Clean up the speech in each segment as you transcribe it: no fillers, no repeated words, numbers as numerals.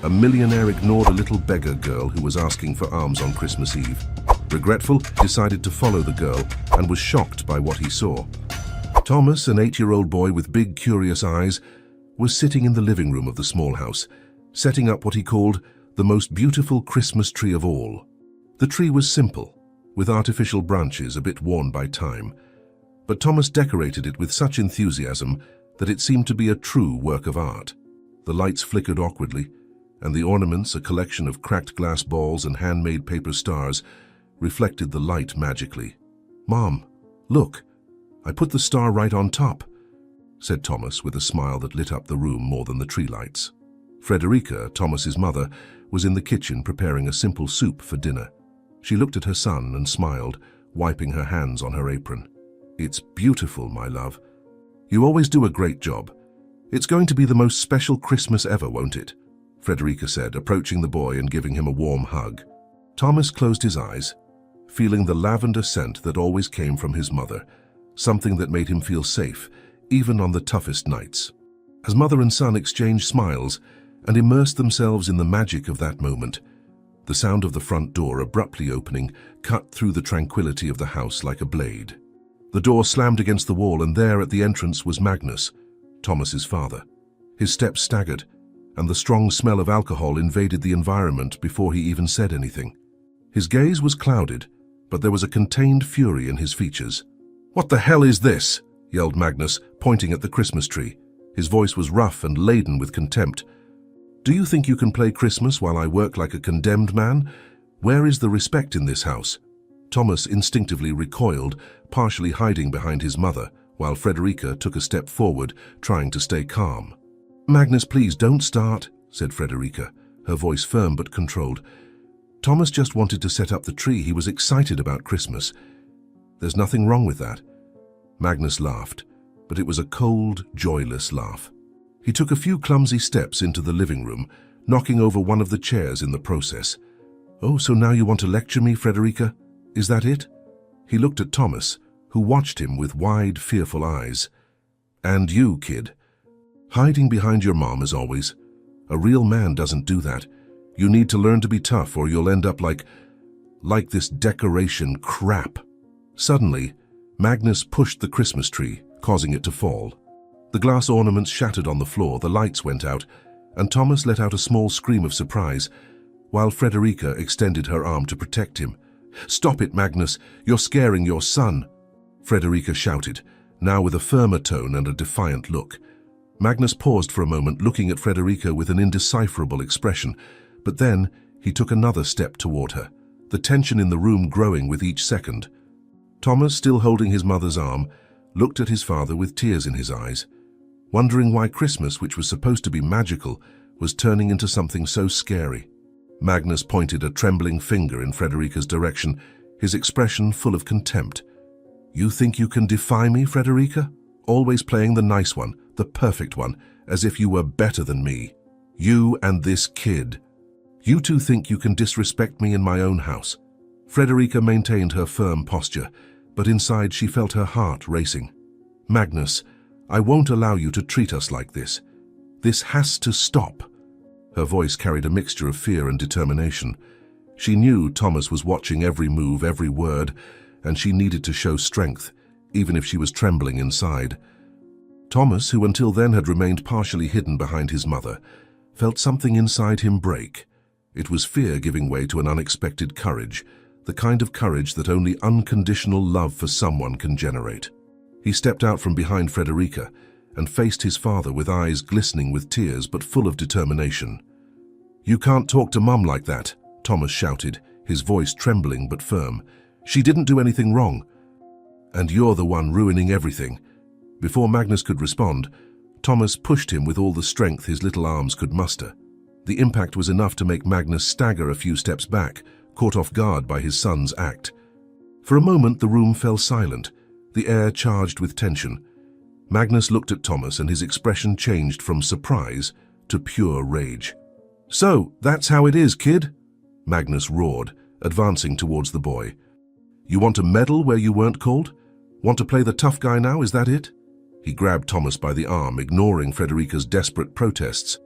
A millionaire ignored a little beggar girl who was asking for alms on Christmas Eve. Regretful, decided to follow the girl and was shocked by what he saw. Thomas, an 8-year-old boy with big, curious eyes, was sitting in the living room of the small house, setting up what he called the most beautiful Christmas tree of all. The tree was simple, with artificial branches a bit worn by time, but Thomas decorated it with such enthusiasm that it seemed to be a true work of art. The lights flickered awkwardly, and the ornaments, a collection of cracked glass balls and handmade paper stars, reflected the light magically. "Mom, look, I put the star right on top," said Thomas with a smile that lit up the room more than the tree lights. Frederica, Thomas's mother, was in the kitchen preparing a simple soup for dinner. She looked at her son and smiled, wiping her hands on her apron. "It's beautiful, my love. You always do a great job. It's going to be the most special Christmas ever, won't it?" Frederica said, approaching the boy and giving him a warm hug. Thomas closed his eyes, feeling the lavender scent that always came from his mother, something that made him feel safe, even on the toughest nights. As mother and son exchanged smiles and immersed themselves in the magic of that moment, the sound of the front door abruptly opening cut through the tranquility of the house like a blade. The door slammed against the wall, and there at the entrance was Magnus, Thomas's father. His steps staggered, and the strong smell of alcohol invaded the environment before he even said anything. His gaze was clouded, but there was a contained fury in his features. "What the hell is this?" yelled Magnus, pointing at the Christmas tree. His voice was rough and laden with contempt. "Do you think you can play Christmas while I work like a condemned man? Where is the respect in this house?" Thomas instinctively recoiled, partially hiding behind his mother, while Frederica took a step forward, trying to stay calm. "Magnus, please don't start," said Frederica, her voice firm but controlled. "Thomas just wanted to set up the tree. He was excited about Christmas. There's nothing wrong with that." Magnus laughed, but it was a cold, joyless laugh. He took a few clumsy steps into the living room, knocking over one of the chairs in the process. "Oh, so now you want to lecture me, Frederica? Is that it?" He looked at Thomas, who watched him with wide, fearful eyes. "And you, kid? Hiding behind your mom as always. A real man doesn't do that. You need to learn to be tough or you'll end up like this decoration crap." Suddenly, Magnus pushed the Christmas tree, causing it to fall. The glass ornaments shattered on the floor, the lights went out, and Thomas let out a small scream of surprise, while Frederica extended her arm to protect him. "Stop it, Magnus! You're scaring your son!" Frederica shouted, now with a firmer tone and a defiant look. Magnus paused for a moment, looking at Frederica with an indecipherable expression, but then he took another step toward her, the tension in the room growing with each second. Thomas, still holding his mother's arm, looked at his father with tears in his eyes, wondering why Christmas, which was supposed to be magical, was turning into something so scary. Magnus pointed a trembling finger in Frederica's direction, his expression full of contempt. "You think you can defy me, Frederica? Always playing the nice one, the perfect one, as if you were better than me. You and this kid. You two think you can disrespect me in my own house." Frederica maintained her firm posture, but inside she felt her heart racing. "Magnus, I won't allow you to treat us like this. This has to stop." Her voice carried a mixture of fear and determination. She knew Thomas was watching every move, every word, and she needed to show strength, even if she was trembling inside. Thomas, who until then had remained partially hidden behind his mother, felt something inside him break. It was fear giving way to an unexpected courage, the kind of courage that only unconditional love for someone can generate. He stepped out from behind Frederica and faced his father with eyes glistening with tears but full of determination. "You can't talk to Mum like that," Thomas shouted, his voice trembling but firm. "She didn't do anything wrong. And you're the one ruining everything." Before Magnus could respond, Thomas pushed him with all the strength his little arms could muster. The impact was enough to make Magnus stagger a few steps back, caught off guard by his son's act. For a moment the room fell silent, the air charged with tension. Magnus looked at Thomas and his expression changed from surprise to pure rage. "So, that's how it is, kid?" Magnus roared, advancing towards the boy. "You want to meddle where you weren't called? Want to play the tough guy now, is that it?" He grabbed Thomas by the arm, ignoring Frederica's desperate protests.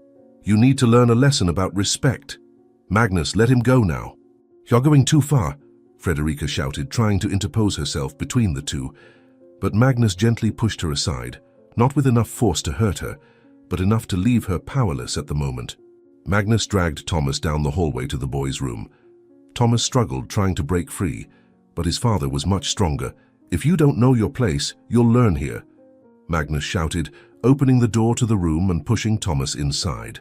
You need to learn a lesson about respect. Magnus, let him go now. You're going too far, Frederica shouted, trying to interpose herself between the two. But Magnus gently pushed her aside, not with enough force to hurt her, but enough to leave her powerless at the moment. Magnus dragged Thomas down the hallway to the boy's room. Thomas struggled, trying to break free, but his father was much stronger. If you don't know your place, you'll learn here, Magnus shouted, opening the door to the room and pushing Thomas inside.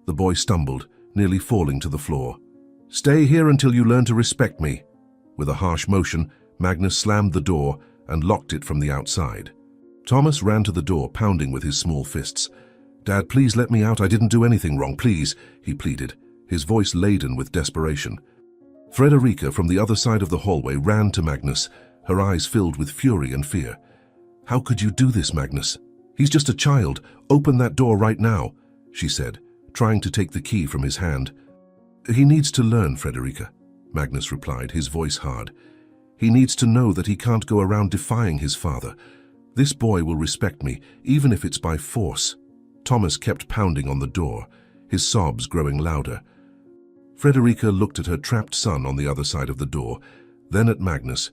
The boy stumbled, nearly falling to the floor. Stay here until you learn to respect me. With a harsh motion, Magnus slammed the door and locked it from the outside. Thomas ran to the door, pounding with his small fists. Dad, please let me out. I didn't do anything wrong, please, he pleaded, his voice laden with desperation. Frederica, from the other side of the hallway, ran to Magnus, her eyes filled with fury and fear. How could you do this, Magnus? He's just a child. Open that door right now, she said, trying to take the key from his hand. He needs to learn, Frederica, Magnus replied, his voice hard. He needs to know that he can't go around defying his father. This boy will respect me, even if it's by force. Thomas kept pounding on the door, his sobs growing louder. Frederica looked at her trapped son on the other side of the door, then at Magnus,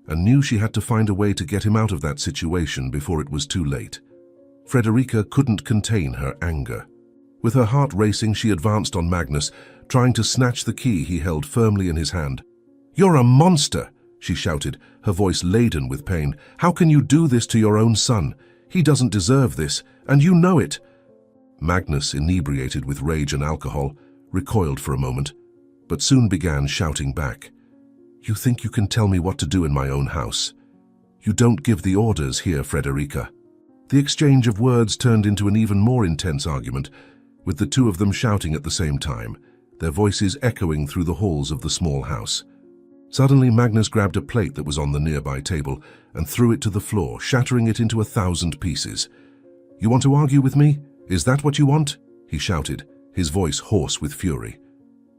and knew she had to find a way to get him out of that situation before it was too late. Frederica couldn't contain her anger. With her heart racing, she advanced on Magnus, trying to snatch the key he held firmly in his hand. You're a monster, she shouted, her voice laden with pain. How can you do this to your own son? He doesn't deserve this, and you know it. Magnus, inebriated with rage and alcohol, recoiled for a moment, but soon began shouting back. You think you can tell me what to do in my own house? You don't give the orders here, Frederica. The exchange of words turned into an even more intense argument, with the two of them shouting at the same time, their voices echoing through the halls of the small house. Suddenly, Magnus grabbed a plate that was on the nearby table and threw it to the floor, shattering it into 1,000 pieces. You want to argue with me? Is that what you want? He shouted, his voice hoarse with fury.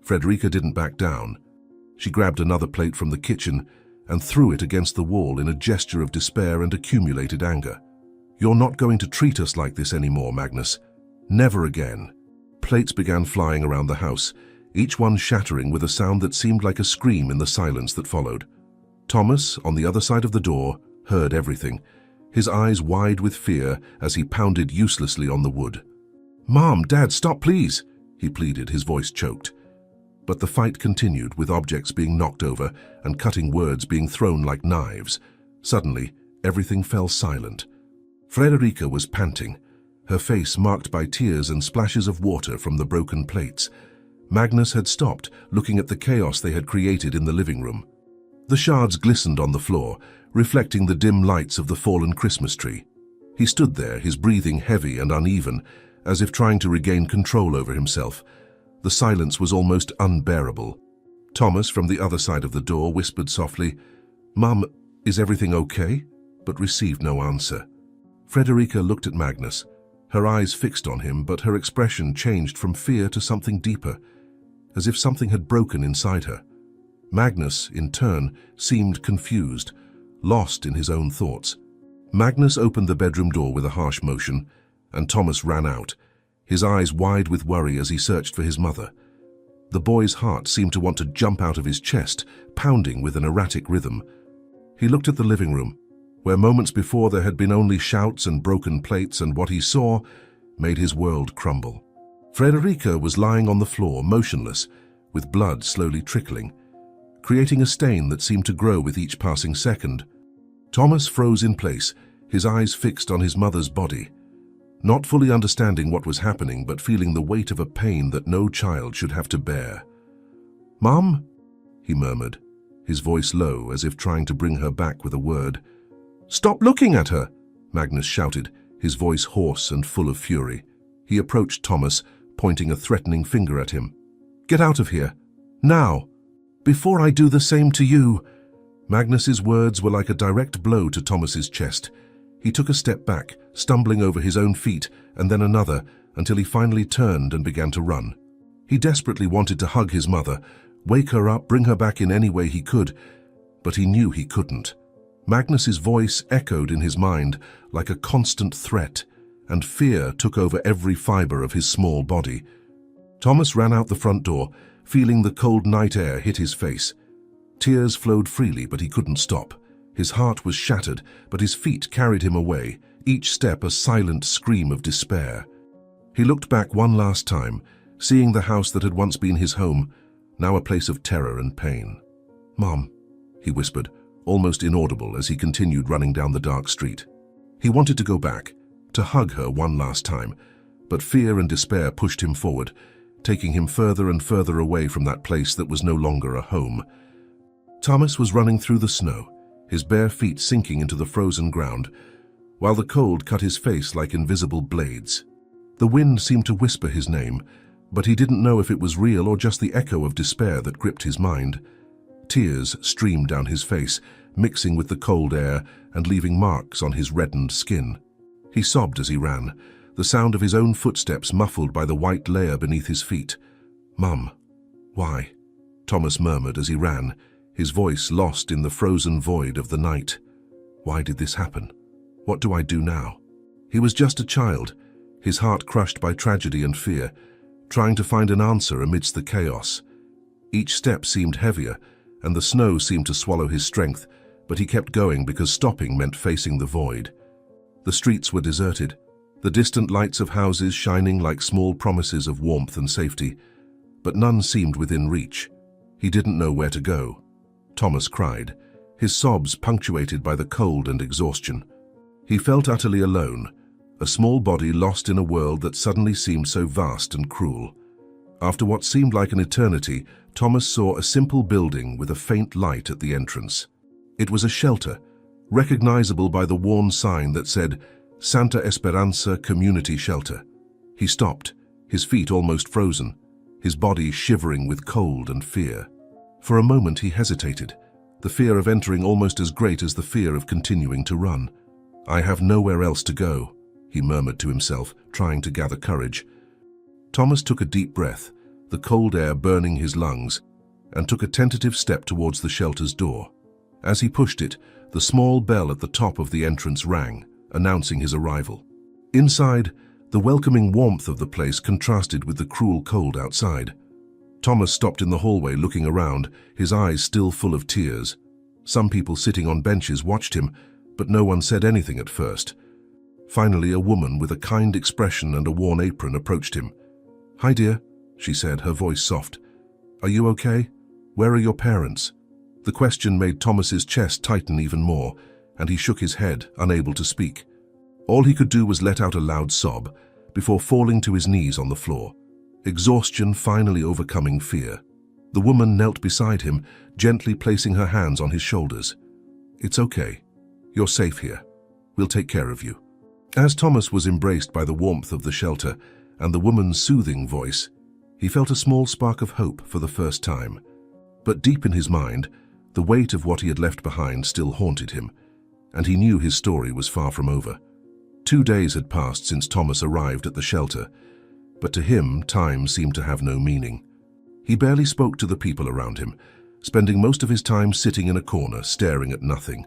Frederica didn't back down. She grabbed another plate from the kitchen and threw it against the wall in a gesture of despair and accumulated anger. You're not going to treat us like this anymore, Magnus. Never again. Plates began flying around the house, each one shattering with a sound that seemed like a scream in the silence that followed. Thomas, on the other side of the door, heard everything, his eyes wide with fear as he pounded uselessly on the wood. Mom, Dad, stop, please, he pleaded, his voice choked. But the fight continued, with objects being knocked over and cutting words being thrown like knives. Suddenly, everything fell silent. Frederica was panting, her face marked by tears and splashes of water from the broken plates. Magnus had stopped, looking at the chaos they had created in the living room. The shards glistened on the floor, reflecting the dim lights of the fallen Christmas tree. He stood there, his breathing heavy and uneven, as if trying to regain control over himself. The silence was almost unbearable. Thomas, from the other side of the door, whispered softly, Mum, is everything okay? But received no answer. Frederica looked at Magnus, her eyes fixed on him, but her expression changed from fear to something deeper, as if something had broken inside her. Magnus, in turn, seemed confused, lost in his own thoughts. Magnus opened the bedroom door with a harsh motion, and Thomas ran out, his eyes wide with worry as he searched for his mother. The boy's heart seemed to want to jump out of his chest, pounding with an erratic rhythm. He looked at the living room, where moments before there had been only shouts and broken plates, and what he saw made his world crumble. Frederica was lying on the floor, motionless, with blood slowly trickling, creating a stain that seemed to grow with each passing second. Thomas froze in place, his eyes fixed on his mother's body, not fully understanding what was happening, but feeling the weight of a pain that no child should have to bear. "Mom?" he murmured, his voice low, as if trying to bring her back with a word. "Stop looking at her!" Magnus shouted, his voice hoarse and full of fury. He approached Thomas, pointing a threatening finger at him. "Get out of here, now, before I do the same to you." Magnus's words were like a direct blow to Thomas's chest. He took a step back, stumbling over his own feet, and then another, until he finally turned and began to run. He desperately wanted to hug his mother, wake her up, bring her back in any way he could, but he knew he couldn't. Magnus's voice echoed in his mind like a constant threat, and fear took over every fiber of his small body. Thomas ran out the front door, feeling the cold night air hit his face. Tears flowed freely, but he couldn't stop. His heart was shattered, but his feet carried him away, each step a silent scream of despair. He looked back one last time, seeing the house that had once been his home, now a place of terror and pain. "Mom," he whispered, almost inaudible as he continued running down the dark street. He wanted to go back, to hug her one last time, but fear and despair pushed him forward, taking him further and further away from that place that was no longer a home. Thomas was running through the snow, his bare feet sinking into the frozen ground, while the cold cut his face like invisible blades. The wind seemed to whisper his name, but he didn't know if it was real or just the echo of despair that gripped his mind. Tears streamed down his face, mixing with the cold air and leaving marks on his reddened skin. He sobbed as he ran, the sound of his own footsteps muffled by the white layer beneath his feet. "Mum, why?" Thomas murmured as he ran, his voice lost in the frozen void of the night. "Why did this happen? What do I do now?" He was just a child, his heart crushed by tragedy and fear, trying to find an answer amidst the chaos. Each step seemed heavier, and the snow seemed to swallow his strength, but he kept going because stopping meant facing the void. The streets were deserted, the distant lights of houses shining like small promises of warmth and safety, but none seemed within reach. He didn't know where to go. Thomas cried, his sobs punctuated by the cold and exhaustion. He felt utterly alone, a small body lost in a world that suddenly seemed so vast and cruel. After what seemed like an eternity, Thomas saw a simple building with a faint light at the entrance. It was a shelter, recognizable by the worn sign that said, "Santa Esperanza Community Shelter." He stopped, his feet almost frozen, his body shivering with cold and fear. For a moment he hesitated, the fear of entering almost as great as the fear of continuing to run. "I have nowhere else to go," he murmured to himself, trying to gather courage. Thomas took a deep breath, the cold air burning his lungs, and took a tentative step towards the shelter's door. As he pushed it, the small bell at the top of the entrance rang, announcing his arrival. Inside, the welcoming warmth of the place contrasted with the cruel cold outside. Thomas stopped in the hallway looking around, his eyes still full of tears. Some people sitting on benches watched him, but no one said anything at first. Finally, a woman with a kind expression and a worn apron approached him. "Hi, dear," she said, her voice soft. "Are you okay? Where are your parents?" The question made Thomas's chest tighten even more, and he shook his head, unable to speak. All he could do was let out a loud sob, before falling to his knees on the floor, exhaustion finally overcoming fear. The woman knelt beside him, gently placing her hands on his shoulders. "It's okay. You're safe here. We'll take care of you." As Thomas was embraced by the warmth of the shelter and the woman's soothing voice, he felt a small spark of hope for the first time. But deep in his mind, the weight of what he had left behind still haunted him, and he knew his story was far from over. 2 days had passed since Thomas arrived at the shelter, but to him time seemed to have no meaning. He barely spoke to the people around him, spending most of his time sitting in a corner, staring at nothing.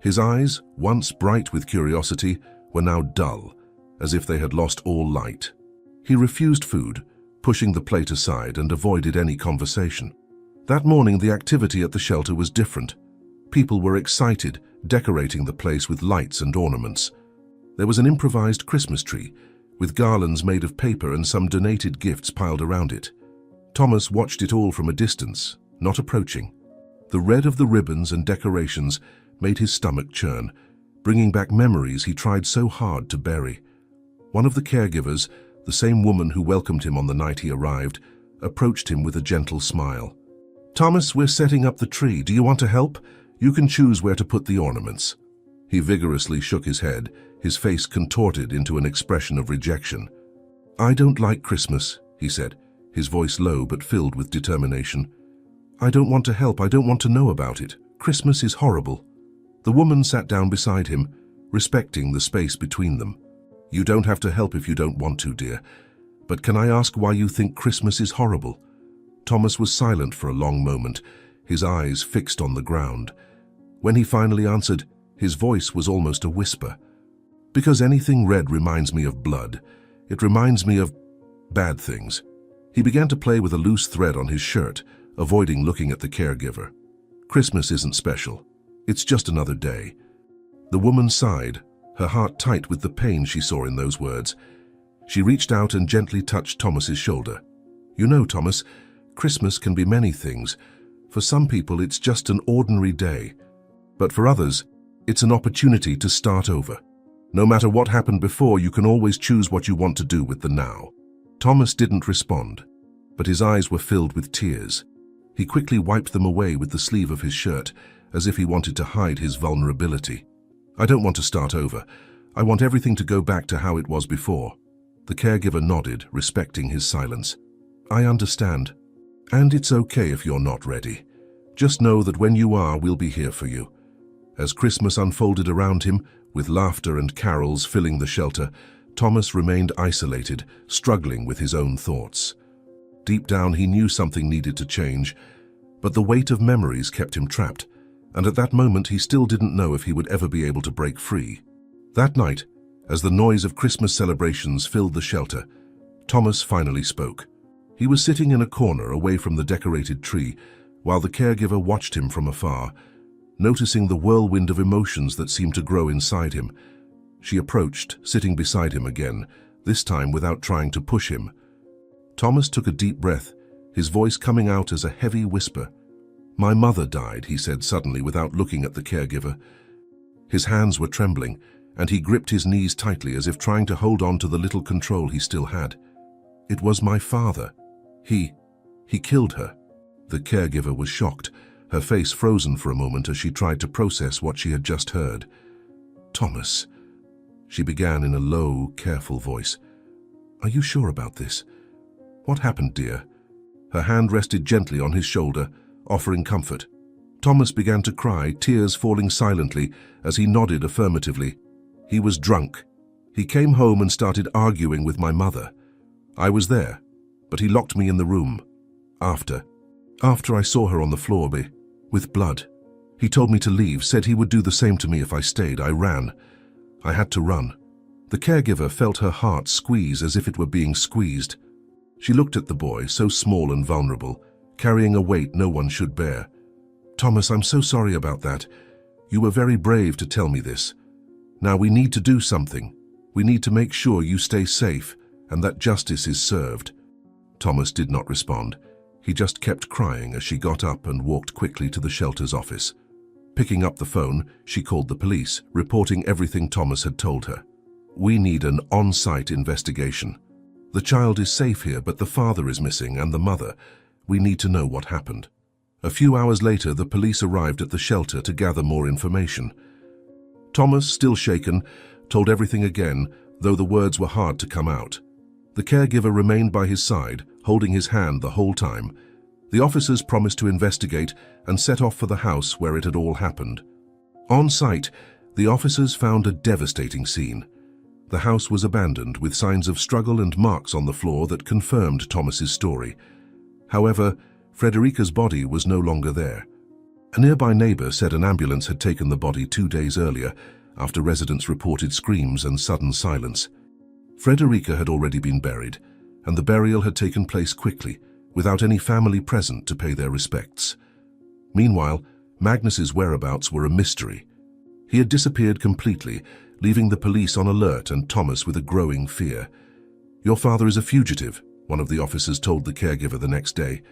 His eyes, once bright with curiosity, were now dull, as if they had lost all light. He refused food, pushing the plate aside, and avoided any conversation. That morning, the activity at the shelter was different. People were excited, decorating the place with lights and ornaments. There was an improvised Christmas tree, with garlands made of paper and some donated gifts piled around it. Thomas watched it all from a distance, not approaching. The red of the ribbons and decorations made his stomach churn, bringing back memories he tried so hard to bury. One of the caregivers, the same woman who welcomed him on the night he arrived, approached him with a gentle smile. "Thomas, we're setting up the tree. Do you want to help? You can choose where to put the ornaments." He vigorously shook his head, his face contorted into an expression of rejection. "I don't like Christmas," he said, his voice low but filled with determination. "I don't want to help. I don't want to know about it. Christmas is horrible." The woman sat down beside him, respecting the space between them. "You don't have to help if you don't want to, dear. But can I ask why you think Christmas is horrible?" Thomas was silent for a long moment, his eyes fixed on the ground. When he finally answered, his voice was almost a whisper. Because anything red reminds me of blood. It reminds me of bad things. He began to play with a loose thread on his shirt, avoiding looking at the caregiver. Christmas isn't special. It's just another day. The woman sighed, her heart tight with the pain she saw in those words. She reached out and gently touched Thomas's shoulder. You know, Thomas, Christmas can be many things. For some people, it's just an ordinary day. But for others, it's an opportunity to start over. No matter what happened before, you can always choose what you want to do with the now. Thomas didn't respond, but his eyes were filled with tears. He quickly wiped them away with the sleeve of his shirt, as if he wanted to hide his vulnerability. I don't want to start over. I want everything to go back to how it was before. The caregiver nodded, respecting his silence. I understand. And it's okay if you're not ready. Just know that when you are, we'll be here for you. As Christmas unfolded around him, with laughter and carols filling the shelter, Thomas remained isolated, struggling with his own thoughts. Deep down, he knew something needed to change, but the weight of memories kept him trapped, and at that moment he still didn't know if he would ever be able to break free. That night, as the noise of Christmas celebrations filled the shelter, Thomas finally spoke. He was sitting in a corner away from the decorated tree, while the caregiver watched him from afar, noticing the whirlwind of emotions that seemed to grow inside him. She approached, sitting beside him again, this time without trying to push him. Thomas took a deep breath, his voice coming out as a heavy whisper. My mother died, he said suddenly without looking at the caregiver. His hands were trembling, and he gripped his knees tightly as if trying to hold on to the little control he still had. It was my father. He killed her. The caregiver was shocked, her face frozen for a moment as she tried to process what she had just heard. Thomas, she began in a low, careful voice. Are you sure about this? What happened, dear? Her hand rested gently on his shoulder, offering comfort. Thomas began to cry, tears falling silently as he nodded affirmatively. He was drunk. He came home and started arguing with my mother. I was there, but he locked me in the room. After I saw her on the floor with blood. He told me to leave, said he would do the same to me if I stayed. I ran. I had to run. The caregiver felt her heart squeeze as if it were being squeezed. She looked at the boy, so small and vulnerable, carrying a weight no one should bear. Thomas, I'm so sorry about that. You were very brave to tell me this. Now we need to do something. We need to make sure you stay safe and that justice is served. Thomas did not respond. He just kept crying as she got up and walked quickly to the shelter's office. Picking up the phone, she called the police, reporting everything Thomas had told her. We need an on-site investigation. The child is safe here, but the father is missing and the mother. We need to know what happened. A few hours later, the police arrived at the shelter to gather more information. Thomas, still shaken, told everything again, though the words were hard to come out. The caregiver remained by his side, holding his hand the whole time. The officers promised to investigate and set off for the house where it had all happened. On site, the officers found a devastating scene. The house was abandoned with signs of struggle and marks on the floor that confirmed Thomas's story. However, Frederica's body was no longer there. A nearby neighbor said an ambulance had taken the body 2 days earlier, after residents reported screams and sudden silence. Frederica had already been buried, and the burial had taken place quickly, without any family present to pay their respects. Meanwhile, Magnus's whereabouts were a mystery. He had disappeared completely, leaving the police on alert and Thomas with a growing fear. Your father is a fugitive, one of the officers told the caregiver the next day.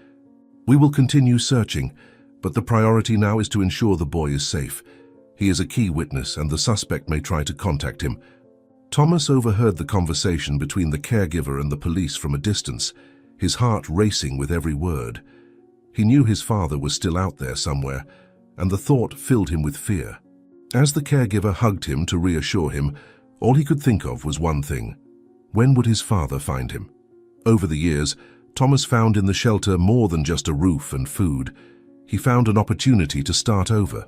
We will continue searching, but the priority now is to ensure the boy is safe. He is a key witness and the suspect may try to contact him. Thomas overheard the conversation between the caregiver and the police from a distance, his heart racing with every word. He knew his father was still out there somewhere, and the thought filled him with fear. As the caregiver hugged him to reassure him, all he could think of was one thing. When would his father find him? Over the years, Thomas found in the shelter more than just a roof and food. He found an opportunity to start over.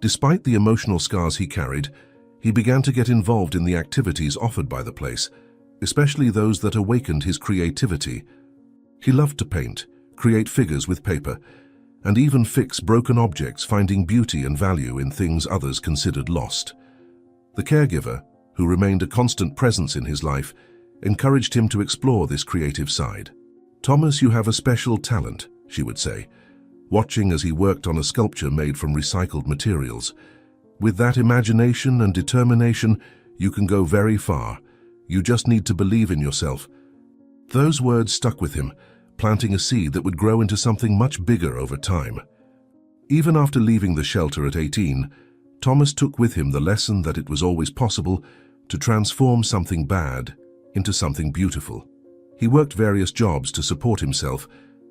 Despite the emotional scars he carried, he began to get involved in the activities offered by the place, especially those that awakened his creativity. He loved to paint, create figures with paper, and even fix broken objects, finding beauty and value in things others considered lost. The caregiver, who remained a constant presence in his life, encouraged him to explore this creative side. "Thomas, you have a special talent," she would say, watching as he worked on a sculpture made from recycled materials. "With that imagination and determination, you can go very far. You just need to believe in yourself." Those words stuck with him, planting a seed that would grow into something much bigger over time. Even after leaving the shelter at 18, Thomas took with him the lesson that it was always possible to transform something bad into something beautiful. He worked various jobs to support himself,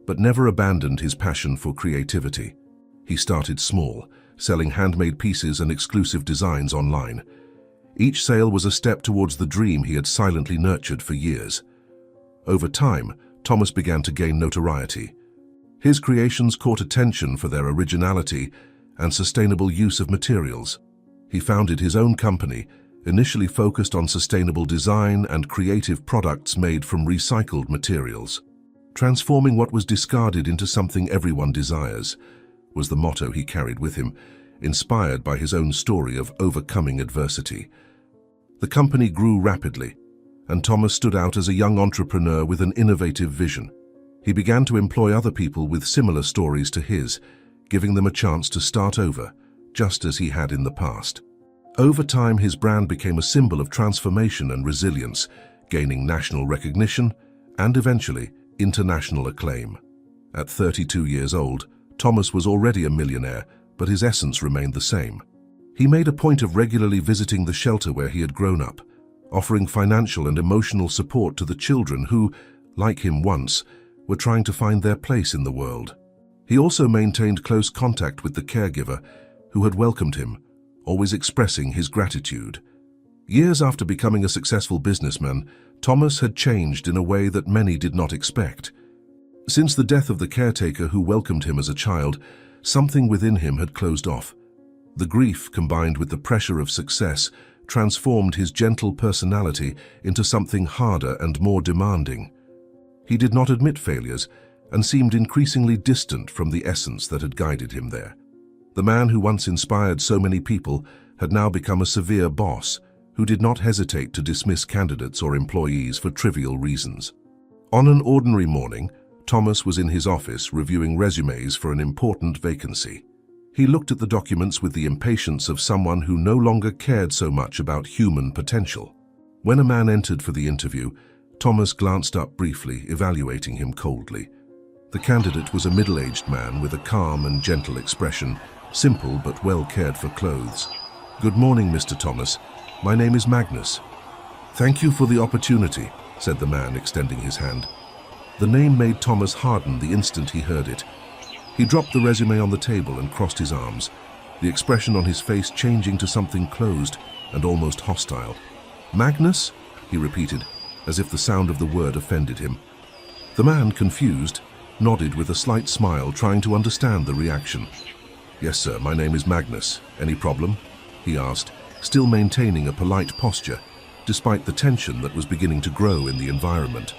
but never abandoned his passion for creativity. He started small, selling handmade pieces and exclusive designs online. Each sale was a step towards the dream he had silently nurtured for years. Over time, Thomas began to gain notoriety. His creations caught attention for their originality and sustainable use of materials. He founded his own company, initially focused on sustainable design and creative products made from recycled materials. "Transforming what was discarded into something everyone desires" was the motto he carried with him, inspired by his own story of overcoming adversity. The company grew rapidly, and Thomas stood out as a young entrepreneur with an innovative vision. He began to employ other people with similar stories to his, giving them a chance to start over, just as he had in the past. Over time, his brand became a symbol of transformation and resilience, gaining national recognition and eventually international acclaim. At 32 years old, Thomas was already a millionaire, but his essence remained the same. He made a point of regularly visiting the shelter where he had grown up, offering financial and emotional support to the children who, like him once, were trying to find their place in the world. He also maintained close contact with the caregiver who had welcomed him, always expressing his gratitude. Years after becoming a successful businessman, Thomas had changed in a way that many did not expect. Since the death of the caretaker who welcomed him as a child, something within him had closed off. The grief, combined with the pressure of success, transformed his gentle personality into something harder and more demanding. He did not admit failures and seemed increasingly distant from the essence that had guided him there. The man who once inspired so many people had now become a severe boss who did not hesitate to dismiss candidates or employees for trivial reasons. On an ordinary morning, Thomas was in his office reviewing resumes for an important vacancy. He looked at the documents with the impatience of someone who no longer cared so much about human potential. When a man entered for the interview, Thomas glanced up briefly, evaluating him coldly. The candidate was a middle-aged man with a calm and gentle expression, simple but well cared for clothes. "Good morning, Mr. Thomas. My name is Magnus." "Thank you for the opportunity," said the man, extending his hand. The name made Thomas harden the instant he heard it. He dropped the resume on the table and crossed his arms, the expression on his face changing to something closed and almost hostile. "Magnus?" he repeated, as if the sound of the word offended him. The man, confused, nodded with a slight smile, trying to understand the reaction. "Yes, sir, my name is Magnus. Any problem?" he asked, still maintaining a polite posture, despite the tension that was beginning to grow in the environment.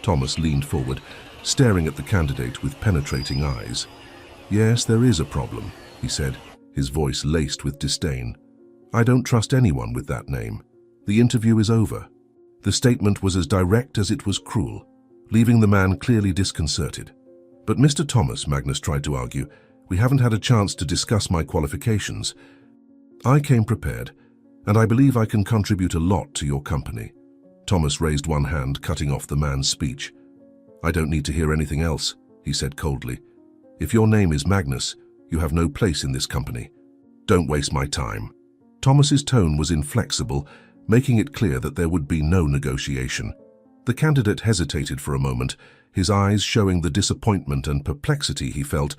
Thomas leaned forward, staring at the candidate with penetrating eyes. "Yes, there is a problem," he said, his voice laced with disdain. "I don't trust anyone with that name. The interview is over." The statement was as direct as it was cruel, leaving the man clearly disconcerted. "But Mr. Thomas," Magnus tried to argue, "we haven't had a chance to discuss my qualifications. I came prepared, and I believe I can contribute a lot to your company." Thomas raised one hand, cutting off the man's speech. "I don't need to hear anything else," he said coldly. "If your name is Magnus, you have no place in this company. Don't waste my time." Thomas's tone was inflexible, making it clear that there would be no negotiation. The candidate hesitated for a moment, his eyes showing the disappointment and perplexity he felt,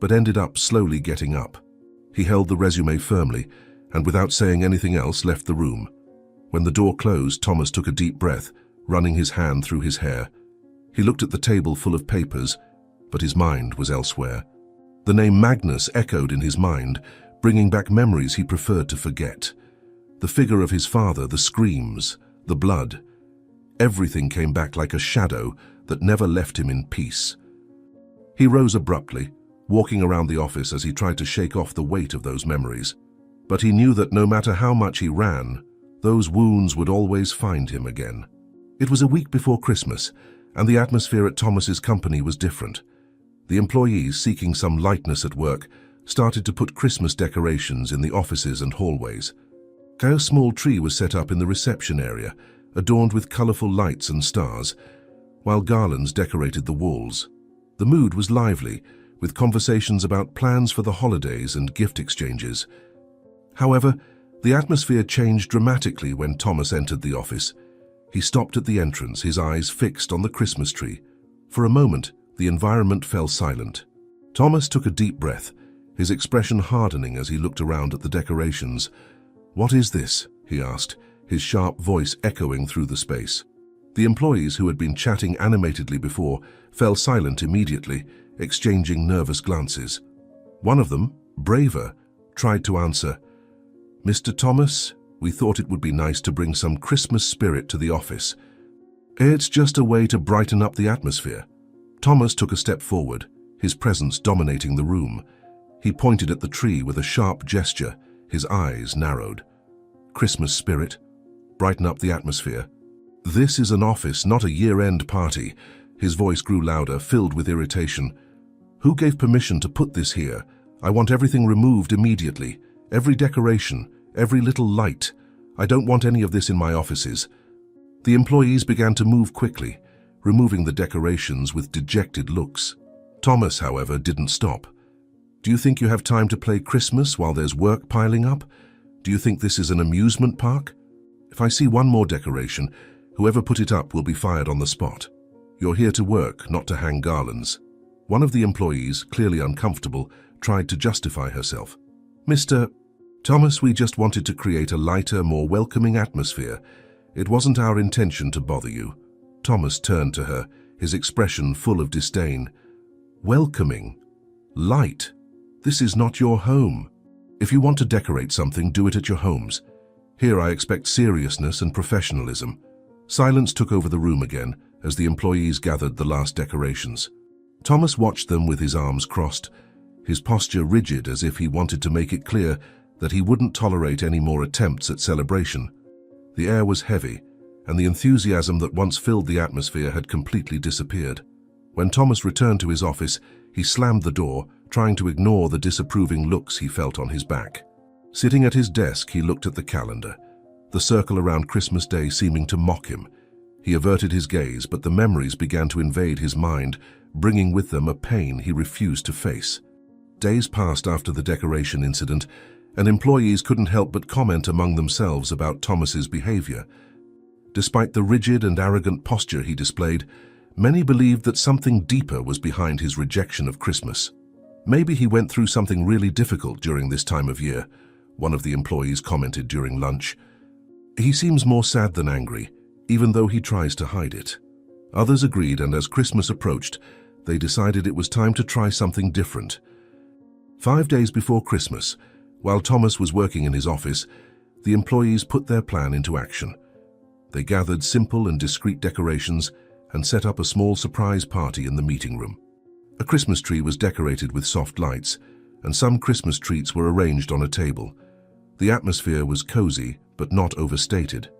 but ended up slowly getting up. He held the resume firmly, and without saying anything else, left the room. When the door closed, Thomas took a deep breath, running his hand through his hair. He looked at the table full of papers, but his mind was elsewhere. The name Magnus echoed in his mind, bringing back memories he preferred to forget. The figure of his father, the screams, the blood. Everything came back like a shadow that never left him in peace. He rose abruptly, walking around the office as he tried to shake off the weight of those memories. But he knew that no matter how much he ran, Those wounds would always find him again. It was a week before Christmas, and the atmosphere at Thomas's company was different. The employees, seeking some lightness at work, started to put Christmas decorations in the offices and hallways. A small tree was set up in the reception area, adorned with colorful lights and stars, while garlands decorated the walls. The mood was lively, with conversations about plans for the holidays and gift exchanges. However, the atmosphere changed dramatically when Thomas entered the office. He stopped at the entrance, his eyes fixed on the Christmas tree. For a moment, the environment fell silent. Thomas took a deep breath, his expression hardening as he looked around at the decorations. "What is this?" he asked, his sharp voice echoing through the space. The employees, who had been chatting animatedly before, fell silent immediately, exchanging nervous glances. One of them, braver, tried to answer. "Mr. Thomas, we thought it would be nice to bring some Christmas spirit to the office. It's just a way to brighten up the atmosphere." Thomas took a step forward, his presence dominating the room. He pointed at the tree with a sharp gesture, his eyes narrowed. "Christmas spirit? Brighten up the atmosphere? This is an office, not a year-end party." His voice grew louder, filled with irritation. "Who gave permission to put this here? I want everything removed immediately. Every decoration, every little light. I don't want any of this in my offices." The employees began to move quickly, removing the decorations with dejected looks. Thomas, however, didn't stop. "Do you think you have time to play Christmas while there's work piling up? Do you think this is an amusement park? If I see one more decoration, whoever put it up will be fired on the spot. You're here to work, not to hang garlands." One of the employees, clearly uncomfortable, tried to justify herself. "Mr. Thomas, we just wanted to create a lighter, more welcoming atmosphere. It wasn't our intention to bother you." Thomas turned to her, his expression full of disdain. "Welcoming? Light? This is not your home. If you want to decorate something, do it at your homes. Here I expect seriousness and professionalism." Silence took over the room again as the employees gathered the last decorations. Thomas watched them with his arms crossed, his posture rigid as if he wanted to make it clear that he wouldn't tolerate any more attempts at celebration. The air was heavy, and the enthusiasm that once filled the atmosphere had completely disappeared. When Thomas returned to his office, he slammed the door, trying to ignore the disapproving looks he felt on his back. Sitting at his desk, he looked at the calendar, the circle around Christmas Day seeming to mock him. He averted his gaze, but the memories began to invade his mind, bringing with them a pain he refused to face. Days passed after the decoration incident, and employees couldn't help but comment among themselves about Thomas's behavior. Despite the rigid and arrogant posture he displayed, many believed that something deeper was behind his rejection of Christmas. "Maybe he went through something really difficult during this time of year," one of the employees commented during lunch. "He seems more sad than angry, even though he tries to hide it." Others agreed, and as Christmas approached, they decided it was time to try something different. 5 days before Christmas, while Thomas was working in his office, the employees put their plan into action. They gathered simple and discreet decorations and set up a small surprise party in the meeting room. A Christmas tree was decorated with soft lights, and some Christmas treats were arranged on a table. The atmosphere was cozy, but not overstated.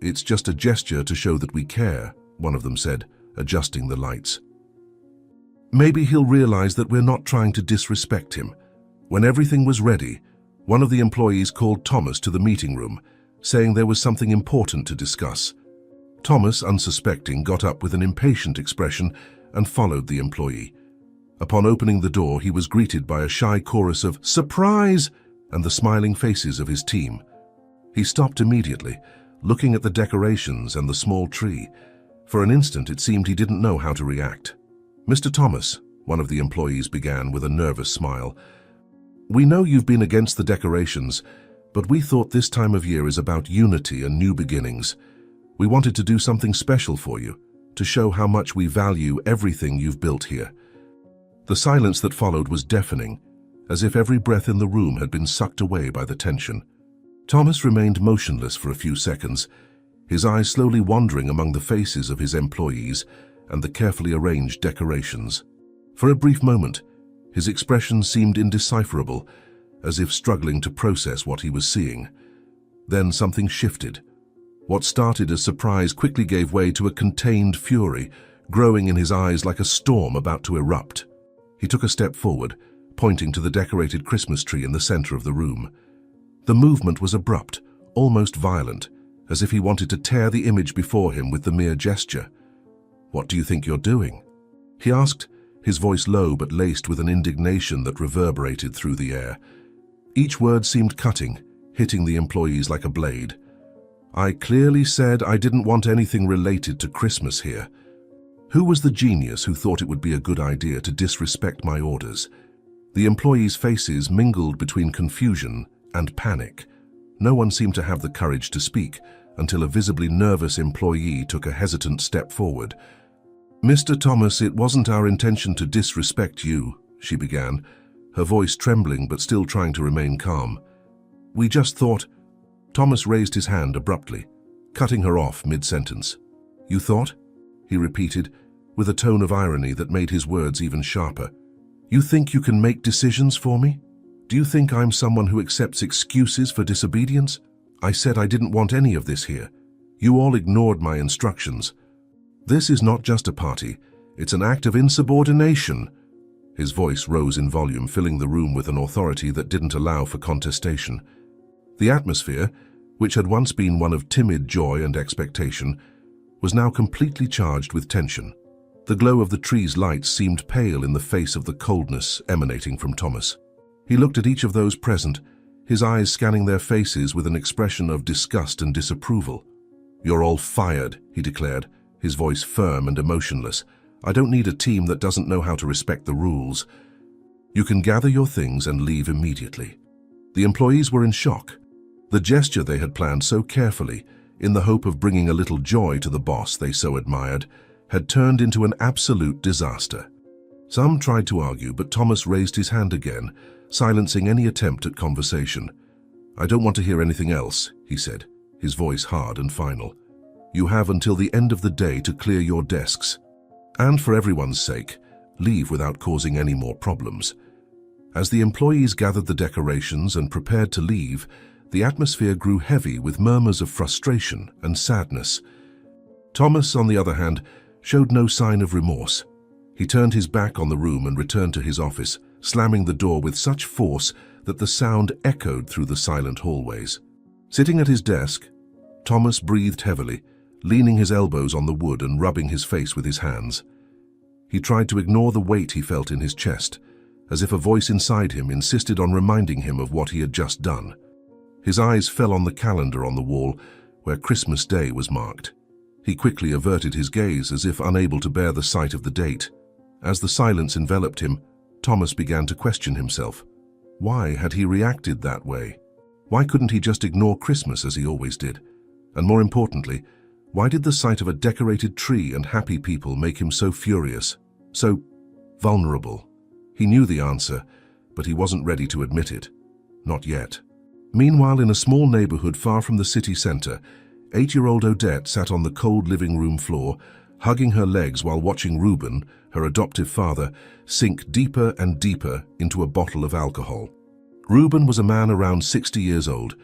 "It's just a gesture to show that we care," one of them said, adjusting the lights. "Maybe he'll realize that we're not trying to disrespect him." When everything was ready, one of the employees called Thomas to the meeting room, saying there was something important to discuss. Thomas, unsuspecting, got up with an impatient expression and followed the employee. Upon opening the door, he was greeted by a shy chorus of "Surprise!" and the smiling faces of his team. He stopped immediately, looking at the decorations and the small tree. For an instant, it seemed he didn't know how to react. "Mr. Thomas," one of the employees began with a nervous smile, "we know you've been against the decorations, but we thought this time of year is about unity and new beginnings. We wanted to do something special for you, to show how much we value everything you've built here." The silence that followed was deafening, as if every breath in the room had been sucked away by the tension. Thomas remained motionless for a few seconds, his eyes slowly wandering among the faces of his employees and the carefully arranged decorations. For a brief moment, his expression seemed indecipherable, as if struggling to process what he was seeing. Then something shifted. What started as surprise quickly gave way to a contained fury, growing in his eyes like a storm about to erupt. He took a step forward, pointing to the decorated Christmas tree in the center of the room. The movement was abrupt, almost violent, as if he wanted to tear the image before him with the mere gesture. "What do you think you're doing?" he asked, his voice low but laced with an indignation that reverberated through the air. Each word seemed cutting, hitting the employees like a blade. "I clearly said I didn't want anything related to Christmas here. Who was the genius who thought it would be a good idea to disrespect my orders?" The employees' faces mingled between confusion and panic. No one seemed to have the courage to speak until a visibly nervous employee took a hesitant step forward. "Mr. Thomas, it wasn't our intention to disrespect you," she began, her voice trembling but still trying to remain calm. "We just thought—" Thomas raised his hand abruptly, cutting her off mid-sentence. "You thought?" he repeated, with a tone of irony that made his words even sharper. "You think you can make decisions for me? Do you think I'm someone who accepts excuses for disobedience? I said I didn't want any of this here. You all ignored my instructions. This is not just a party, it's an act of insubordination." His voice rose in volume, filling the room with an authority that didn't allow for contestation. The atmosphere, which had once been one of timid joy and expectation, was now completely charged with tension. The glow of the tree's lights seemed pale in the face of the coldness emanating from Thomas. He looked at each of those present, his eyes scanning their faces with an expression of disgust and disapproval. "You're all fired," he declared, his voice firm and emotionless. "I don't need a team that doesn't know how to respect the rules. You can gather your things and leave immediately." The employees were in shock. The gesture they had planned so carefully, in the hope of bringing a little joy to the boss they so admired, had turned into an absolute disaster. Some tried to argue, but Thomas raised his hand again, silencing any attempt at conversation. "I don't want to hear anything else," he said, his voice hard and final. "You have until the end of the day to clear your desks. And for everyone's sake, leave without causing any more problems." As the employees gathered the decorations and prepared to leave, the atmosphere grew heavy with murmurs of frustration and sadness. Thomas, on the other hand, showed no sign of remorse. He turned his back on the room and returned to his office, slamming the door with such force that the sound echoed through the silent hallways. Sitting at his desk, Thomas breathed heavily, leaning his elbows on the wood and rubbing his face with his hands. He tried to ignore the weight he felt in his chest, as if a voice inside him insisted on reminding him of what he had just done. His eyes fell on the calendar on the wall, where Christmas Day was marked. He quickly averted his gaze as if unable to bear the sight of the date. As the silence enveloped him, Thomas began to question himself. Why had he reacted that way? Why couldn't he just ignore Christmas as he always did? And more importantly, why did the sight of a decorated tree and happy people make him so furious, so vulnerable? He knew the answer, but he wasn't ready to admit it. Not yet. Meanwhile, in a small neighborhood far from the city center, 8-year-old Odette sat on the cold living room floor, hugging her legs while watching Reuben, her adoptive father, sink deeper and deeper into a bottle of alcohol. Reuben was a man around 60 years old,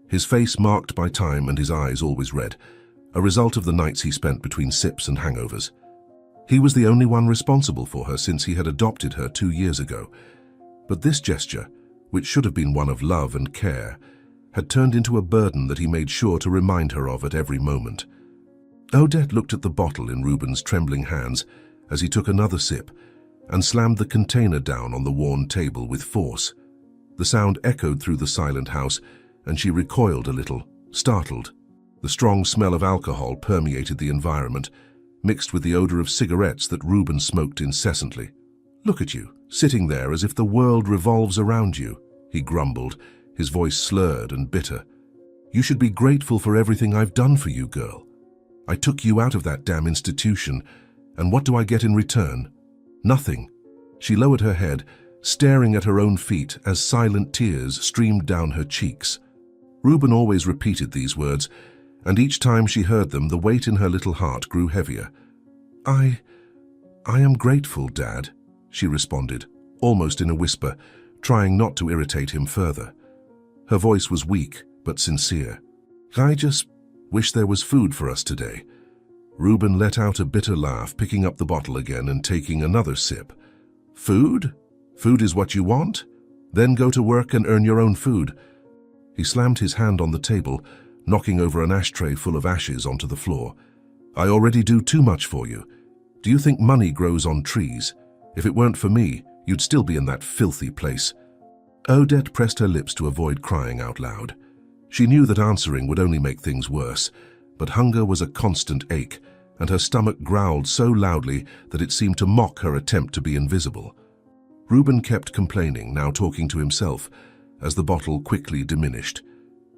his face marked by time and his eyes always red, a result of the nights he spent between sips and hangovers. He was the only one responsible for her since he had adopted her 2 years ago. But this gesture, which should have been one of love and care, had turned into a burden that he made sure to remind her of at every moment. Odette looked at the bottle in Reuben's trembling hands as he took another sip and slammed the container down on the worn table with force. The sound echoed through the silent house, and she recoiled a little, startled. The strong smell of alcohol permeated the environment, mixed with the odor of cigarettes that Reuben smoked incessantly. "Look at you, sitting there as if the world revolves around you," he grumbled, his voice slurred and bitter. "You should be grateful for everything I've done for you, girl. I took you out of that damn institution, and what do I get in return? Nothing." She lowered her head, staring at her own feet as silent tears streamed down her cheeks. Reuben always repeated these words, and each time she heard them, the weight in her little heart grew heavier. I am grateful, Dad," she responded, almost in a whisper, trying not to irritate him further. Her voice was weak but sincere. I just wish there was food for us today. Reuben let out a bitter laugh, picking up the bottle again and taking another sip. Food? Food is what you want? Then go to work and earn your own food. He slammed his hand on the table, knocking over an ashtray full of ashes onto the floor. I already do too much for you. Do you think money grows on trees? If it weren't for me, you'd still be in that filthy place. Odette pressed her lips to avoid crying out loud. She knew that answering would only make things worse, but hunger was a constant ache, and her stomach growled so loudly that it seemed to mock her attempt to be invisible. Reuben kept complaining, now talking to himself, as the bottle quickly diminished.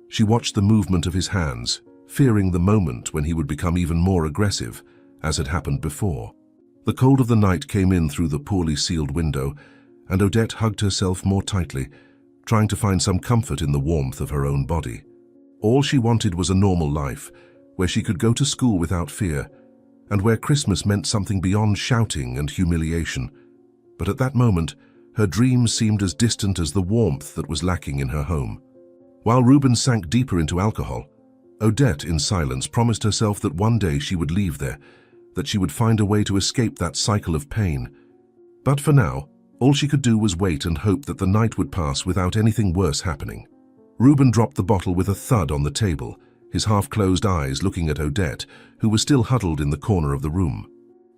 She watched the movement of his hands, fearing the moment when he would become even more aggressive, as had happened before. The cold of the night came in through the poorly sealed window, and Odette hugged herself more tightly, trying to find some comfort in the warmth of her own body. All she wanted was a normal life, where she could go to school without fear, and where Christmas meant something beyond shouting and humiliation. But at that moment, her dreams seemed as distant as the warmth that was lacking in her home. While Reuben sank deeper into alcohol, Odette, in silence, promised herself that one day she would leave there, that she would find a way to escape that cycle of pain. But for now, all she could do was wait and hope that the night would pass without anything worse happening. Reuben dropped the bottle with a thud on the table, his half-closed eyes looking at Odette, who was still huddled in the corner of the room.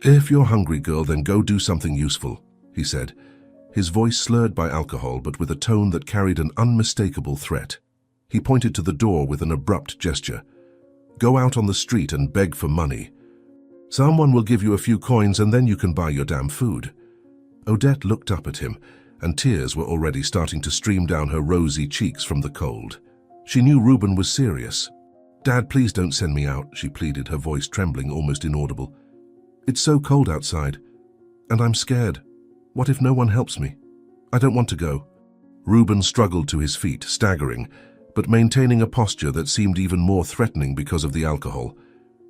"If you're hungry, girl, then go do something useful," he said, his voice slurred by alcohol but with a tone that carried an unmistakable threat. He pointed to the door with an abrupt gesture. "Go out on the street and beg for money. Someone will give you a few coins and then you can buy your damn food." Odette looked up at him, and tears were already starting to stream down her rosy cheeks from the cold. She knew Reuben was serious. "Dad, please don't send me out," she pleaded, her voice trembling, almost inaudible. "It's so cold outside, and I'm scared. What if no one helps me? I don't want to go." Reuben struggled to his feet, staggering, but maintaining a posture that seemed even more threatening because of the alcohol.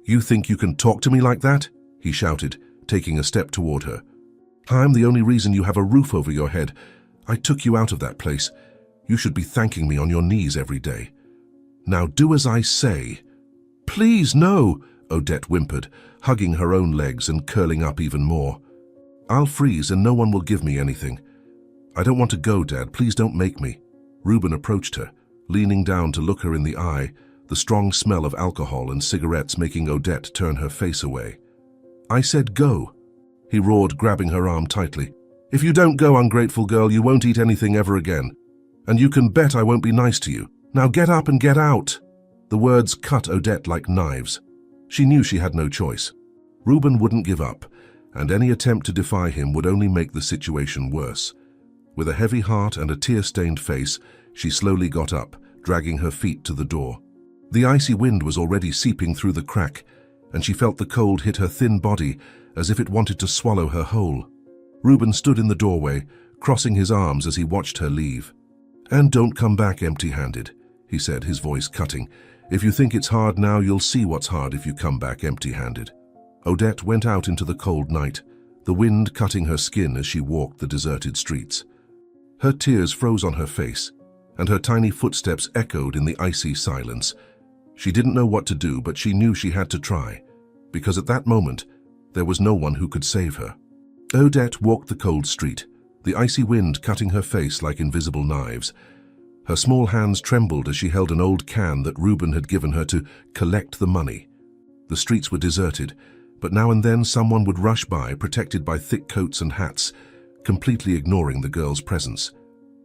"You think you can talk to me like that?" he shouted, taking a step toward her. "I'm the only reason you have a roof over your head. I took you out of that place. You should be thanking me on your knees every day. Now do as I say." "Please, no," Odette whimpered, hugging her own legs and curling up even more. "I'll freeze and no one will give me anything. I don't want to go, Dad. Please don't make me." Reuben approached her, leaning down to look her in the eye, the strong smell of alcohol and cigarettes making Odette turn her face away. "I said go," he roared, grabbing her arm tightly. "If you don't go, ungrateful girl, you won't eat anything ever again. And you can bet I won't be nice to you. Now get up and get out." The words cut Odette like knives. She knew she had no choice. Reuben wouldn't give up, and any attempt to defy him would only make the situation worse. With a heavy heart and a tear-stained face, she slowly got up, dragging her feet to the door. The icy wind was already seeping through the crack, and she felt the cold hit her thin body as if it wanted to swallow her whole. Reuben stood in the doorway, crossing his arms as he watched her leave. "And don't come back empty-handed," he said, his voice cutting. "If you think it's hard now, you'll see what's hard if you come back empty-handed." Odette went out into the cold night, the wind cutting her skin as she walked the deserted streets. Her tears froze on her face, and her tiny footsteps echoed in the icy silence. She didn't know what to do, but she knew she had to try, because at that moment, there was no one who could save her. Odette walked the cold street, the icy wind cutting her face like invisible knives. Her small hands trembled as she held an old can that Reuben had given her to collect the money. The streets were deserted, but now and then someone would rush by, protected by thick coats and hats, completely ignoring the girl's presence.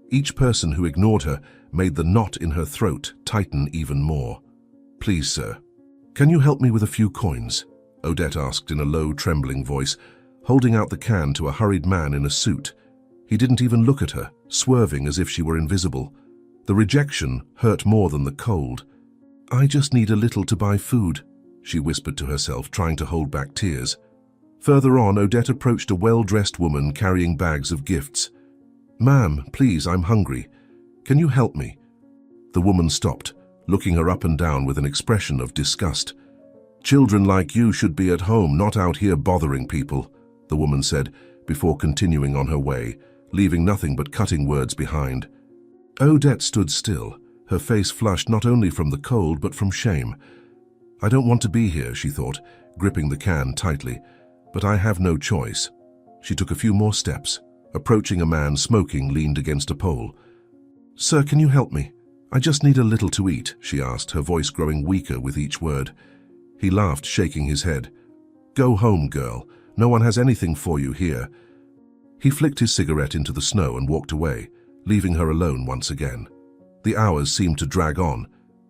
Each person who ignored her made the knot in her throat tighten even more. "Please, sir, can you help me with a few coins?" Odette asked in a low, trembling voice, holding out the can to a hurried man in a suit. He didn't even look at her, swerving as if she were invisible. The rejection hurt more than the cold. "I just need a little to buy food," she whispered to herself, trying to hold back tears. Further on, Odette approached a well-dressed woman carrying bags of gifts. "Ma'am, please, I'm hungry. Can you help me?" The woman stopped, looking her up and down with an expression of disgust. "Children like you should be at home, not out here bothering people," the woman said, before continuing on her way, leaving nothing but cutting words behind. Odette stood still, her face flushed not only from the cold but from shame. "I don't want to be here," she thought, gripping the can tightly, "but I have no choice." She took a few more steps. Approaching a man smoking leaned against a pole. "Sir, can you help me? I just need a little to eat," she asked, her voice growing weaker with each word. He laughed, shaking his head. "Go home, girl. No one has anything for you here." He flicked his cigarette into the snow and walked away, leaving her alone once again. The hours seemed to drag on,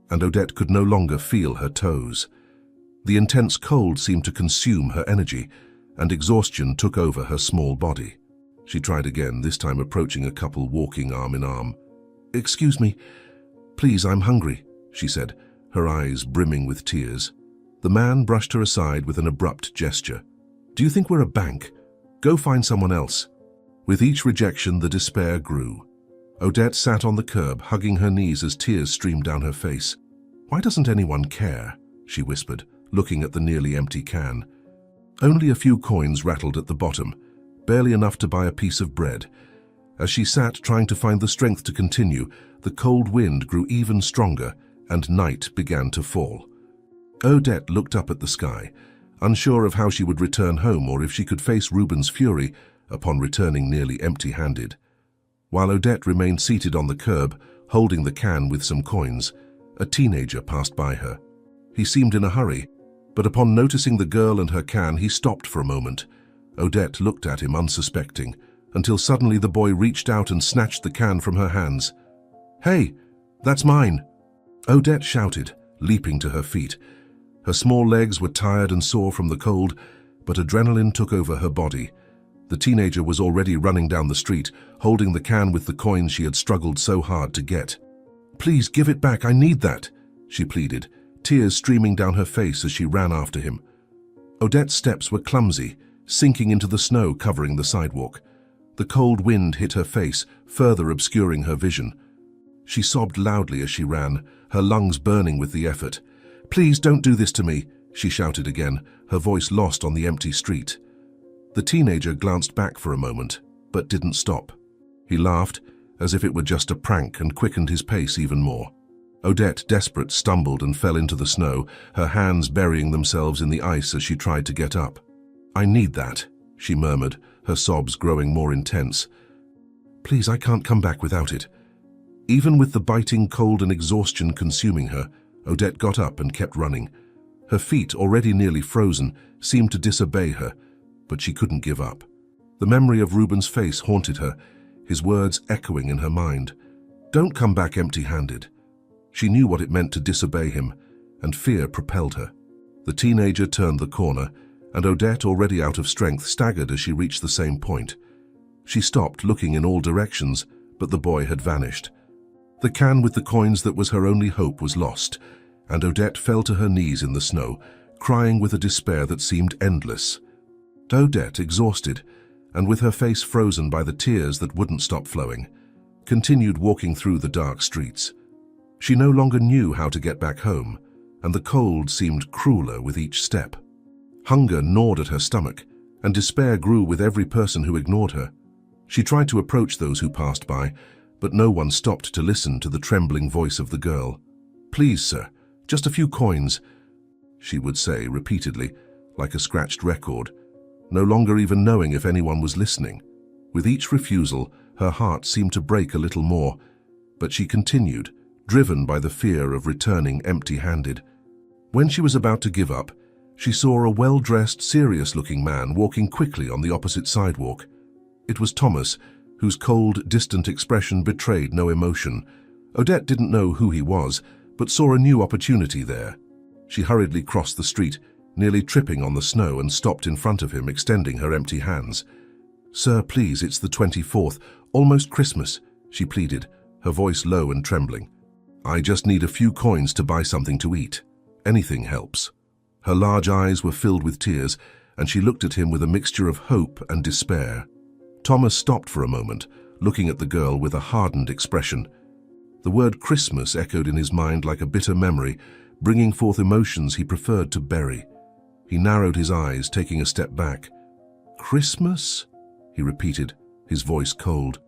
and Odette could no longer feel her toes. The intense cold seemed to consume her energy, and exhaustion took over her small body. She tried again, this time approaching a couple walking arm in arm. "Excuse me. Please, I'm hungry," she said, her eyes brimming with tears. The man brushed her aside with an abrupt gesture. "Do you think we're a bank? Go find someone else." With each rejection, the despair grew. Odette sat on the curb, hugging her knees as tears streamed down her face. "Why doesn't anyone care?" she whispered, looking at the nearly empty can. Only a few coins rattled at the bottom, barely enough to buy a piece of bread. As she sat trying to find the strength to continue, the cold wind grew even stronger and night began to fall. Odette looked up at the sky, unsure of how she would return home or if she could face Ruben's fury upon returning nearly empty-handed. While Odette remained seated on the curb, holding the can with some coins, a teenager passed by her. He seemed in a hurry, but upon noticing the girl and her can, he stopped for a moment. Odette looked at him unsuspecting, until suddenly the boy reached out and snatched the can from her hands. "Hey, that's mine!" Odette shouted, leaping to her feet. Her small legs were tired and sore from the cold, but adrenaline took over her body. The teenager was already running down the street, holding the can with the coins she had struggled so hard to get. "Please give it back, I need that," she pleaded, tears streaming down her face as she ran after him. Odette's steps were clumsy, sinking into the snow covering the sidewalk. The cold wind hit her face, further obscuring her vision. She sobbed loudly as she ran, her lungs burning with the effort. "Please don't do this to me," she shouted again, her voice lost on the empty street. The teenager glanced back for a moment, but didn't stop. He laughed, as if it were just a prank, and quickened his pace even more. Odette, desperate, stumbled and fell into the snow, her hands burying themselves in the ice as she tried to get up. "I need that," she murmured, her sobs growing more intense. "Please, I can't come back without it." Even with the biting cold and exhaustion consuming her, Odette got up and kept running. Her feet, already nearly frozen, seemed to disobey her, but she couldn't give up. The memory of Ruben's face haunted her, his words echoing in her mind. "Don't come back empty-handed." She knew what it meant to disobey him, and fear propelled her. The teenager turned the corner, and Odette, already out of strength, staggered as she reached the same point. She stopped, looking in all directions, but the boy had vanished. The can with the coins that was her only hope was lost, and Odette fell to her knees in the snow, crying with a despair that seemed endless. Odette, exhausted, and with her face frozen by the tears that wouldn't stop flowing, continued walking through the dark streets. She no longer knew how to get back home, and the cold seemed crueler with each step. Hunger gnawed at her stomach, and despair grew with every person who ignored her. She tried to approach those who passed by, but no one stopped to listen to the trembling voice of the girl. "Please, sir, just a few coins," she would say repeatedly, like a scratched record, no longer even knowing if anyone was listening. With each refusal, her heart seemed to break a little more, but she continued, driven by the fear of returning empty-handed. When she was about to give up, she saw a well-dressed, serious-looking man walking quickly on the opposite sidewalk. It was Thomas, whose cold, distant expression betrayed no emotion. Odette didn't know who he was, but saw a new opportunity there. She hurriedly crossed the street, nearly tripping on the snow, and stopped in front of him, extending her empty hands. "Sir, please, it's the 24th, almost Christmas," she pleaded, her voice low and trembling. "I just need a few coins to buy something to eat. Anything helps." Her large eyes were filled with tears, and she looked at him with a mixture of hope and despair. Thomas stopped for a moment, looking at the girl with a hardened expression. The word Christmas echoed in his mind like a bitter memory, bringing forth emotions he preferred to bury. He narrowed his eyes, taking a step back. "Christmas?" he repeated, his voice cold.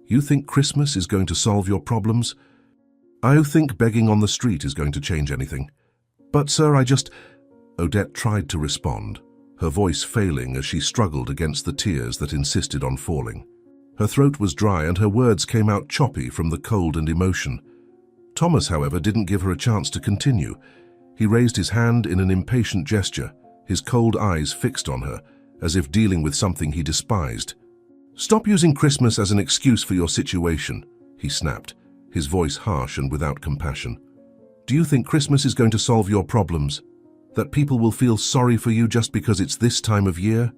"You think Christmas is going to solve your problems?" I don't think begging on the street is going to change anything. But, sir, Odette tried to respond, her voice failing as she struggled against the tears that insisted on falling. Her throat was dry and her words came out choppy from the cold and emotion. Thomas, however, didn't give her a chance to continue. He raised his hand in an impatient gesture, his cold eyes fixed on her, as if dealing with something he despised. "Stop using Christmas as an excuse for your situation," he snapped, his voice harsh and without compassion. "Do you think Christmas is going to solve your problems? That people will feel sorry for you just because it's this time of year?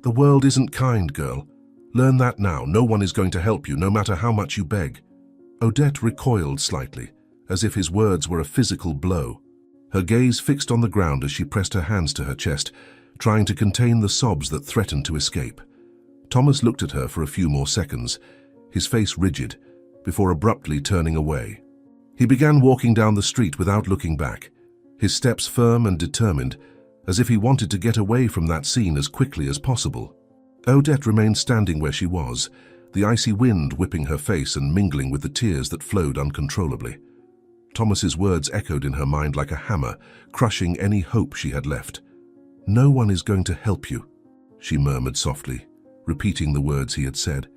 The world isn't kind, girl. Learn that now. No one is going to help you, no matter how much you beg." Odette recoiled slightly, as if his words were a physical blow. Her gaze fixed on the ground as she pressed her hands to her chest, trying to contain the sobs that threatened to escape. Thomas looked at her for a few more seconds, his face rigid, before abruptly turning away. He began walking down the street without looking back, his steps firm and determined, as if he wanted to get away from that scene as quickly as possible. Odette remained standing where she was, the icy wind whipping her face and mingling with the tears that flowed uncontrollably. Thomas's words echoed in her mind like a hammer, crushing any hope she had left. "No one is going to help you," she murmured softly, repeating the words he had said.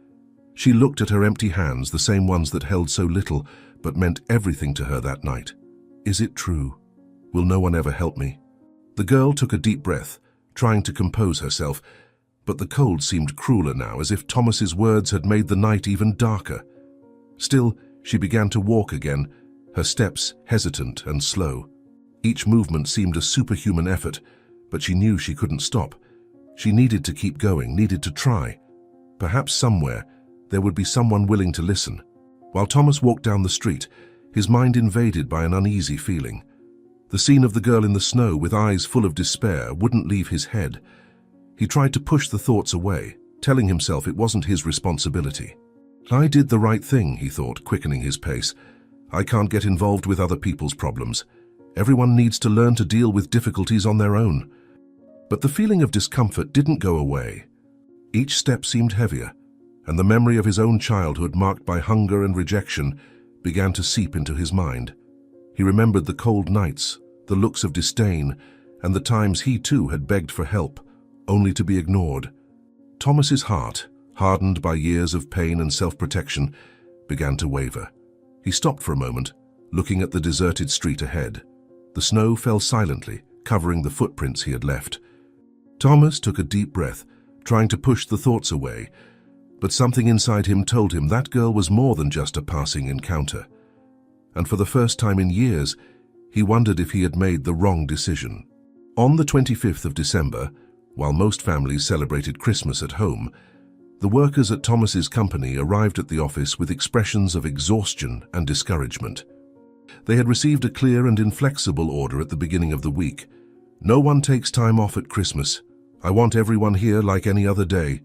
She looked at her empty hands, the same ones that held so little but meant everything to her that night. "Is it true? Will no one ever help me?" The girl took a deep breath, trying to compose herself, but the cold seemed crueler now, as if Thomas's words had made the night even darker. Still, she began to walk again, her steps hesitant and slow. Each movement seemed a superhuman effort, but she knew she couldn't stop. She needed to keep going, needed to try. Perhaps somewhere there would be someone willing to listen. While Thomas walked down the street, his mind invaded by an uneasy feeling. The scene of the girl in the snow with eyes full of despair wouldn't leave his head. He tried to push the thoughts away, telling himself it wasn't his responsibility. "I did the right thing," he thought, quickening his pace. "I can't get involved with other people's problems. Everyone needs to learn to deal with difficulties on their own." But the feeling of discomfort didn't go away. Each step seemed heavier, and the memory of his own childhood marked by hunger and rejection began to seep into his mind. He remembered the cold nights, the looks of disdain, and the times he too had begged for help, only to be ignored. Thomas's heart, hardened by years of pain and self-protection, began to waver. He stopped for a moment, looking at the deserted street ahead. The snow fell silently, covering the footprints he had left. Thomas took a deep breath, trying to push the thoughts away, but something inside him told him that girl was more than just a passing encounter. And for the first time in years, he wondered if he had made the wrong decision. On the 25th of December, while most families celebrated Christmas at home, the workers at Thomas's company arrived at the office with expressions of exhaustion and discouragement. They had received a clear and inflexible order at the beginning of the week. "No one takes time off at Christmas. I want everyone here like any other day.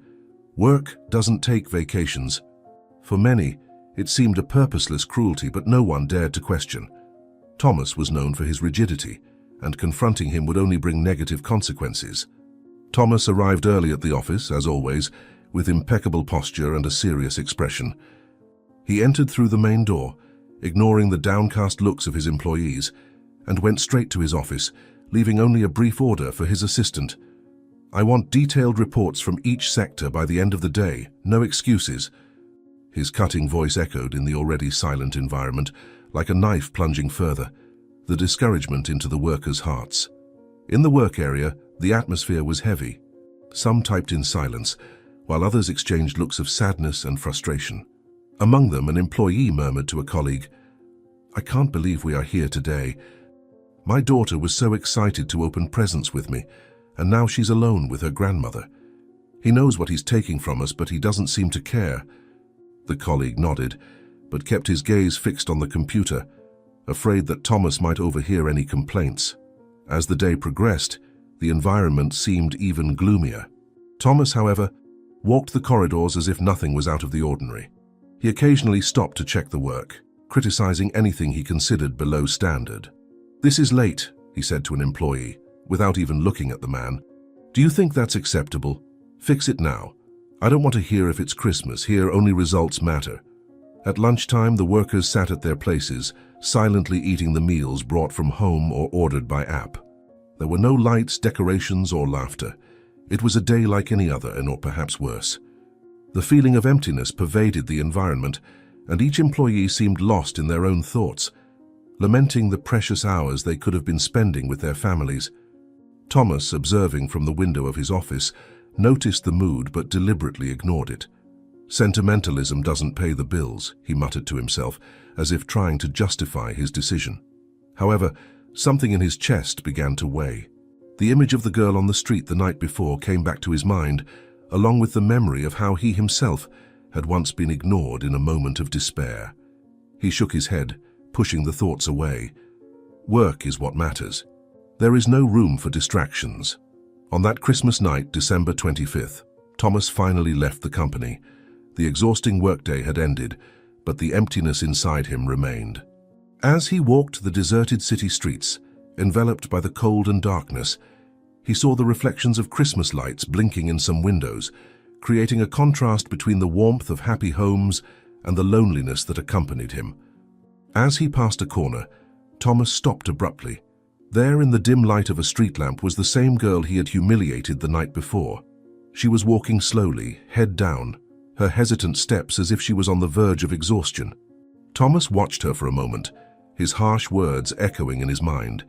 Work doesn't take vacations." For many, it seemed a purposeless cruelty, but no one dared to question. Thomas was known for his rigidity, and confronting him would only bring negative consequences. Thomas arrived early at the office, as always, with impeccable posture and a serious expression. He entered through the main door, ignoring the downcast looks of his employees, and went straight to his office, leaving only a brief order for his assistant. "I want detailed reports from each sector by the end of the day, no excuses." His cutting voice echoed in the already silent environment, like a knife plunging further, the discouragement into the workers' hearts. In the work area, the atmosphere was heavy. Some typed in silence, while others exchanged looks of sadness and frustration. Among them, an employee murmured to a colleague, "I can't believe we are here today. My daughter was so excited to open presents with me, and now she's alone with her grandmother. He knows what he's taking from us, but he doesn't seem to care." The colleague nodded, but kept his gaze fixed on the computer, afraid that Thomas might overhear any complaints. As the day progressed, the environment seemed even gloomier. Thomas, however, walked the corridors as if nothing was out of the ordinary. He occasionally stopped to check the work, criticizing anything he considered below standard. "This is late," he said to an employee, without even looking at the man. "Do you think that's acceptable? Fix it now. I don't want to hear if it's Christmas. Here only results matter." At lunchtime, the workers sat at their places, silently eating the meals brought from home or ordered by app. There were no lights, decorations, or laughter. It was a day like any other, or perhaps worse. The feeling of emptiness pervaded the environment, and each employee seemed lost in their own thoughts, lamenting the precious hours they could have been spending with their families. Thomas, observing from the window of his office, noticed the mood but deliberately ignored it. "Sentimentalism doesn't pay the bills," he muttered to himself, as if trying to justify his decision. However, something in his chest began to weigh. The image of the girl on the street the night before came back to his mind, along with the memory of how he himself had once been ignored in a moment of despair. He shook his head, pushing the thoughts away. Work is what matters. There is no room for distractions. On that Christmas night, December 25th, Thomas finally left the company. The exhausting workday had ended, but the emptiness inside him remained. As he walked the deserted city streets, enveloped by the cold and darkness, he saw the reflections of Christmas lights blinking in some windows, creating a contrast between the warmth of happy homes and the loneliness that accompanied him. As he passed a corner, Thomas stopped abruptly. There in the dim light of a street lamp was the same girl he had humiliated the night before. She was walking slowly, head down, her hesitant steps as if she was on the verge of exhaustion. Thomas watched her for a moment, his harsh words echoing in his mind.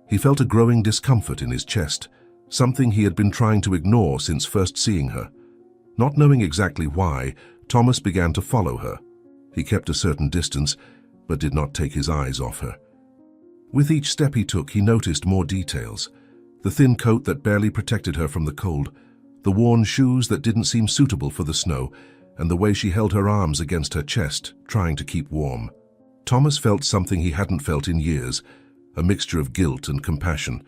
He felt a growing discomfort in his chest, something he had been trying to ignore since first seeing her. Not knowing exactly why, Thomas began to follow her. He kept a certain distance, but did not take his eyes off her. With each step he took, he noticed more details. The thin coat that barely protected her from the cold, the worn shoes that didn't seem suitable for the snow, and the way she held her arms against her chest, trying to keep warm. Thomas felt something he hadn't felt in years, a mixture of guilt and compassion.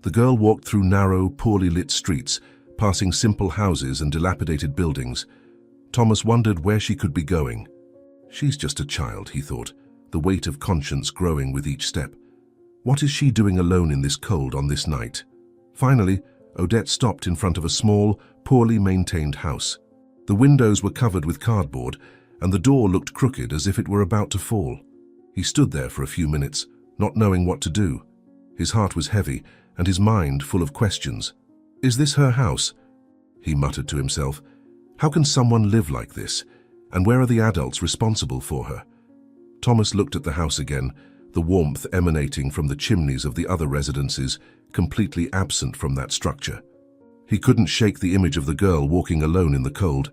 The girl walked through narrow, poorly lit streets, passing simple houses and dilapidated buildings. Thomas wondered where she could be going. She's just a child, he thought, the weight of conscience growing with each step. What is she doing alone in this cold on this night? Finally, Odette stopped in front of a small, poorly maintained house. The windows were covered with cardboard, and the door looked crooked as if it were about to fall. He stood there for a few minutes, not knowing what to do. His heart was heavy, and his mind full of questions. "Is this her house?" he muttered to himself. "How can someone live like this? And where are the adults responsible for her?" Thomas looked at the house again, the warmth emanating from the chimneys of the other residences, completely absent from that structure. He couldn't shake the image of the girl walking alone in the cold,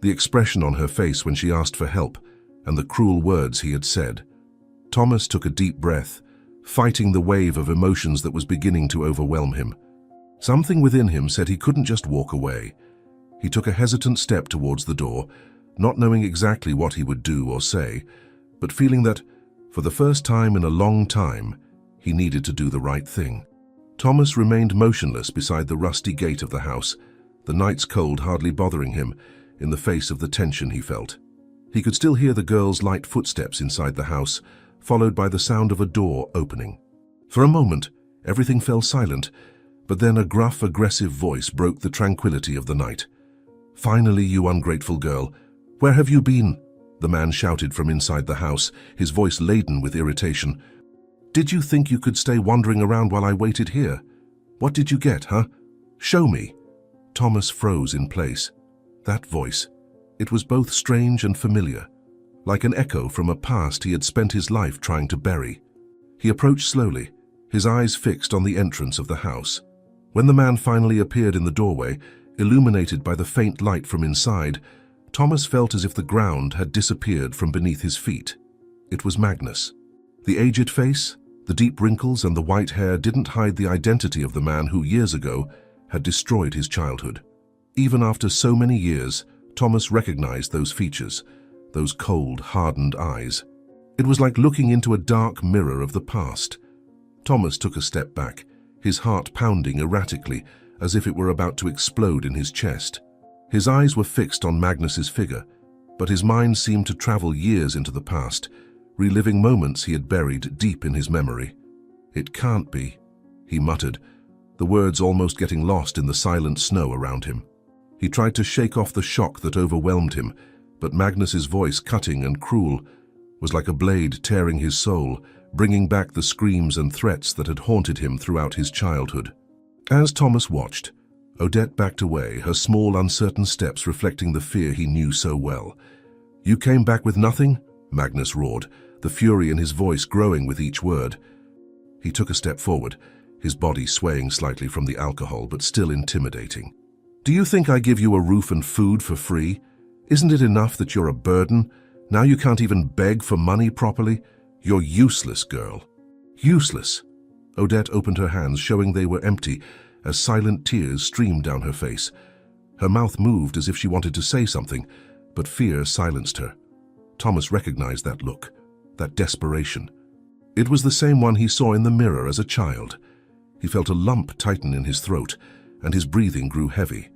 the expression on her face when she asked for help, and the cruel words he had said. Thomas took a deep breath, fighting the wave of emotions that was beginning to overwhelm him. Something within him said he couldn't just walk away. He took a hesitant step towards the door, not knowing exactly what he would do or say, but feeling that, for the first time in a long time, he needed to do the right thing. Thomas remained motionless beside the rusty gate of the house, the night's cold hardly bothering him in the face of the tension he felt. He could still hear the girl's light footsteps inside the house, followed by the sound of a door opening. For a moment, everything fell silent, but then a gruff, aggressive voice broke the tranquility of the night. "Finally, you ungrateful girl. Where have you been?" the man shouted from inside the house, his voice laden with irritation. "Did you think you could stay wandering around while I waited here? What did you get, huh? Show me." Thomas froze in place. That voice, it was both strange and familiar, like an echo from a past he had spent his life trying to bury. He approached slowly, his eyes fixed on the entrance of the house. When the man finally appeared in the doorway, illuminated by the faint light from inside, Thomas felt as if the ground had disappeared from beneath his feet. It was Magnus. The aged face, the deep wrinkles and the white hair didn't hide the identity of the man who years ago had destroyed his childhood. Even after so many years, Thomas recognized those features, those cold, hardened eyes. It was like looking into a dark mirror of the past. Thomas took a step back, his heart pounding erratically as if it were about to explode in his chest. His eyes were fixed on Magnus's figure, but his mind seemed to travel years into the past, reliving moments he had buried deep in his memory. "It can't be," he muttered, the words almost getting lost in the silent snow around him. He tried to shake off the shock that overwhelmed him, but Magnus's voice, cutting and cruel, was like a blade tearing his soul, bringing back the screams and threats that had haunted him throughout his childhood. As Thomas watched, Odette backed away, her small, uncertain steps reflecting the fear he knew so well. "You came back with nothing?" Magnus roared, the fury in his voice growing with each word. He took a step forward, his body swaying slightly from the alcohol but still intimidating. "Do you think I give you a roof and food for free? Isn't it enough that you're a burden? Now you can't even beg for money properly? You're useless, girl. Useless." Odette opened her hands, showing they were empty, as silent tears streamed down her face. Her mouth moved as if she wanted to say something, but fear silenced her. Thomas recognized that look, that desperation. It was the same one he saw in the mirror as a child. He felt a lump tighten in his throat, and his breathing grew heavy.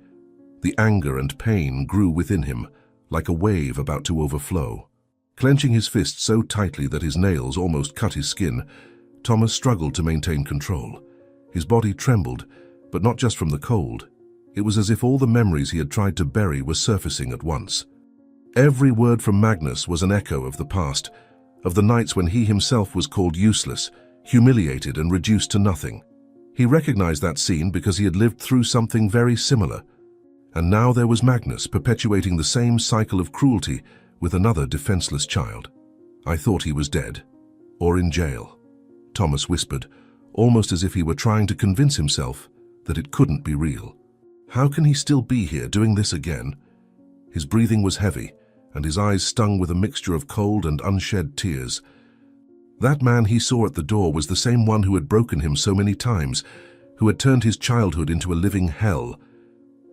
The anger and pain grew within him, like a wave about to overflow. Clenching his fist so tightly that his nails almost cut his skin, Thomas struggled to maintain control. His body trembled, but not just from the cold. It was as if all the memories he had tried to bury were surfacing at once. Every word from Magnus was an echo of the past, of the nights when he himself was called useless, humiliated and reduced to nothing. He recognized that scene because he had lived through something very similar. And now there was Magnus perpetuating the same cycle of cruelty with another defenseless child. "I thought he was dead, or in jail," Thomas whispered, almost as if he were trying to convince himself that it couldn't be real. How can he still be here doing this again? His breathing was heavy, and his eyes stung with a mixture of cold and unshed tears. That man he saw at the door was the same one who had broken him so many times, who had turned his childhood into a living hell.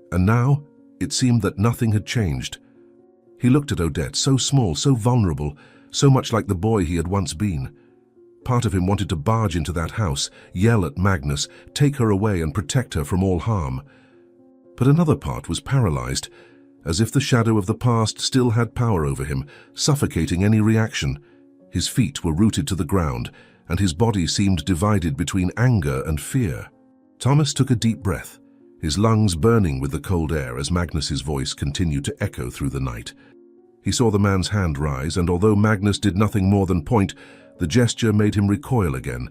And now, it seemed that nothing had changed. He looked at Odette, so small, so vulnerable, so much like the boy he had once been. Part of him wanted to barge into that house, yell at Magnus, take her away and protect her from all harm. But another part was paralyzed, as if the shadow of the past still had power over him, suffocating any reaction. His feet were rooted to the ground, and his body seemed divided between anger and fear. Thomas took a deep breath, his lungs burning with the cold air as Magnus's voice continued to echo through the night. He saw the man's hand rise, and although Magnus did nothing more than point, the gesture made him recoil again,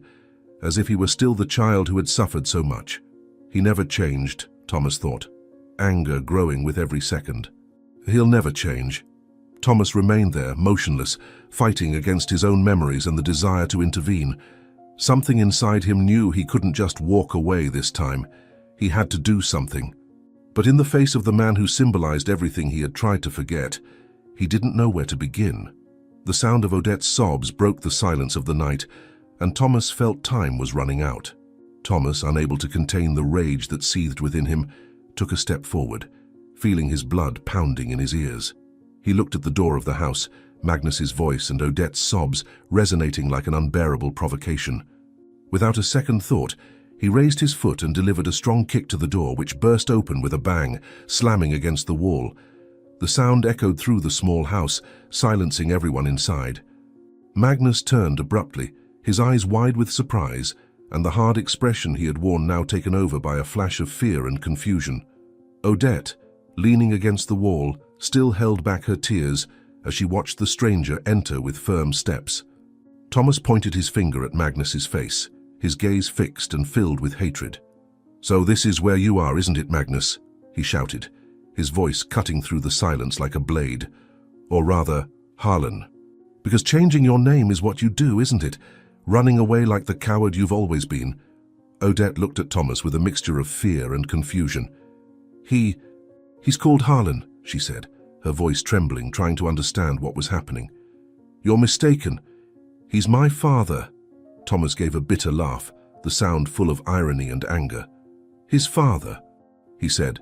as if he were still the child who had suffered so much. He never changed, Thomas thought, anger growing with every second. He'll never change. Thomas remained there, motionless, fighting against his own memories and the desire to intervene. Something inside him knew he couldn't just walk away this time. He had to do something. But in the face of the man who symbolized everything he had tried to forget, he didn't know where to begin. The sound of Odette's sobs broke the silence of the night, and Thomas felt time was running out. Thomas, unable to contain the rage that seethed within him, took a step forward, feeling his blood pounding in his ears. He looked at the door of the house, Magnus's voice and Odette's sobs resonating like an unbearable provocation. Without a second thought, he raised his foot and delivered a strong kick to the door, which burst open with a bang, slamming against the wall. The sound echoed through the small house, silencing everyone inside. Magnus turned abruptly, his eyes wide with surprise, and the hard expression he had worn now taken over by a flash of fear and confusion. Odette, leaning against the wall, still held back her tears as she watched the stranger enter with firm steps. Thomas pointed his finger at Magnus's face, his gaze fixed and filled with hatred. "So this is where you are, isn't it, Magnus?" he shouted, his voice cutting through the silence like a blade. "Or rather, Harlan. Because changing your name is what you do, isn't it? Running away like the coward you've always been." Odette looked at Thomas with a mixture of fear and confusion. He's called Harlan," she said, her voice trembling, trying to understand what was happening. "You're mistaken. He's my father." Thomas gave a bitter laugh, the sound full of irony and anger. "His father," he said,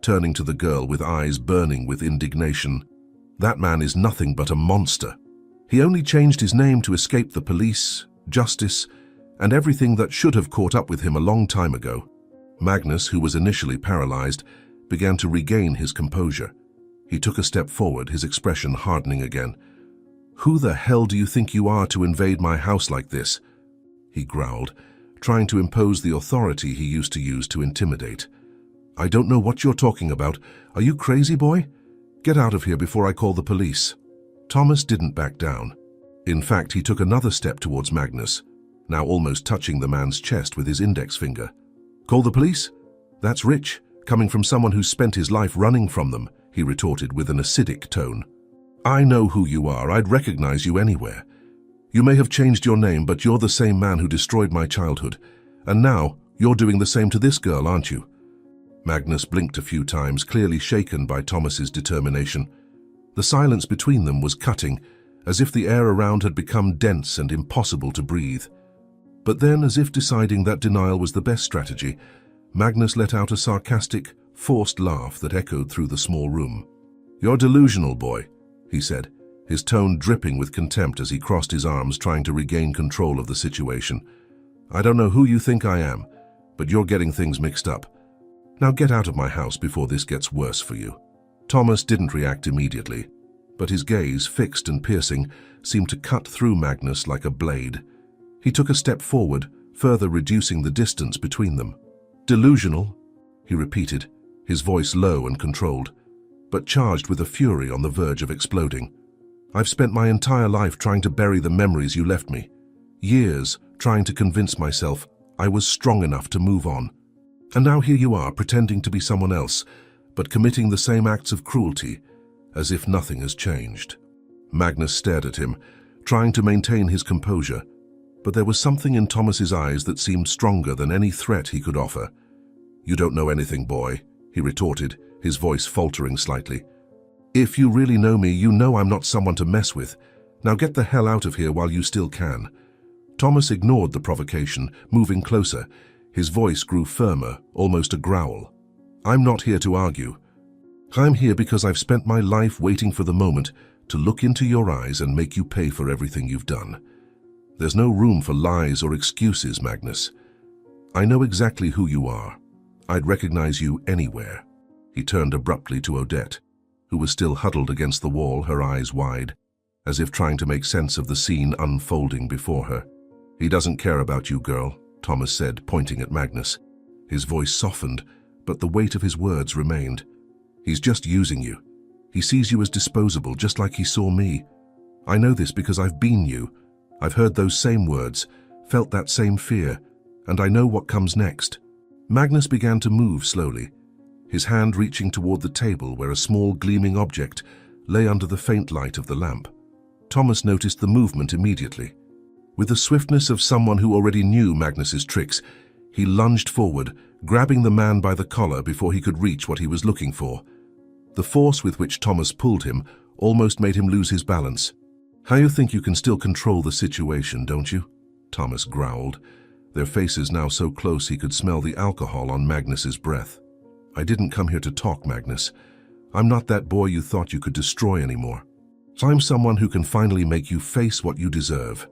turning to the girl with eyes burning with indignation. "That man is nothing but a monster. He only changed his name to escape the police, justice, and everything that should have caught up with him a long time ago." Magnus, who was initially paralyzed, began to regain his composure. He took a step forward, his expression hardening again. "Who the hell do you think you are to invade my house like this?" he growled, trying to impose the authority he used to use to intimidate. "I don't know what you're talking about. Are you crazy, boy? Get out of here before I call the police." Thomas didn't back down. In fact, he took another step towards Magnus, now almost touching the man's chest with his index finger. "Call the police? That's rich, coming from someone who's spent his life running from them," he retorted with an acidic tone. "I know who you are. I'd recognize you anywhere. You may have changed your name, but you're the same man who destroyed my childhood. And now, you're doing the same to this girl, aren't you?" Magnus blinked a few times, clearly shaken by Thomas's determination. The silence between them was cutting, as if the air around had become dense and impossible to breathe. But then, as if deciding that denial was the best strategy, Magnus let out a sarcastic, forced laugh that echoed through the small room. "You're delusional, boy," he said, his tone dripping with contempt as he crossed his arms, trying to regain control of the situation. "I don't know who you think I am, but you're getting things mixed up. Now get out of my house before this gets worse for you." Thomas didn't react immediately, but his gaze, fixed and piercing, seemed to cut through Magnus like a blade. He took a step forward, further reducing the distance between them. "Delusional?" he repeated, his voice low and controlled, but charged with a fury on the verge of exploding. "I've spent my entire life trying to bury the memories you left me. Years trying to convince myself I was strong enough to move on. And now here you are, pretending to be someone else, but committing the same acts of cruelty, as if nothing has changed." Magnus stared at him, trying to maintain his composure, but there was something in Thomas's eyes that seemed stronger than any threat he could offer. "You don't know anything, boy," he retorted, his voice faltering slightly. "If you really know me, you know I'm not someone to mess with. Now get the hell out of here while you still can." Thomas ignored the provocation, moving closer. His voice grew firmer, almost a growl. "I'm not here to argue. I'm here because I've spent my life waiting for the moment to look into your eyes and make you pay for everything you've done. There's no room for lies or excuses, Magnus. I know exactly who you are. I'd recognize you anywhere." He turned abruptly to Odette, who was still huddled against the wall, her eyes wide, as if trying to make sense of the scene unfolding before her. "He doesn't care about you, girl," Thomas said, pointing at Magnus. His voice softened, but the weight of his words remained. "He's just using you. He sees you as disposable, just like he saw me. I know this because I've been you. I've heard those same words, felt that same fear, and I know what comes next." Magnus began to move slowly, his hand reaching toward the table where a small gleaming object lay under the faint light of the lamp. Thomas noticed the movement immediately. With the swiftness of someone who already knew Magnus's tricks, he lunged forward, grabbing the man by the collar before he could reach what he was looking for. The force with which Thomas pulled him almost made him lose his balance. "How you think you can still control the situation, don't you?" Thomas growled, their faces now so close he could smell the alcohol on Magnus's breath. "I didn't come here to talk, Magnus. I'm not that boy you thought you could destroy anymore. I'm someone who can finally make you face what you deserve."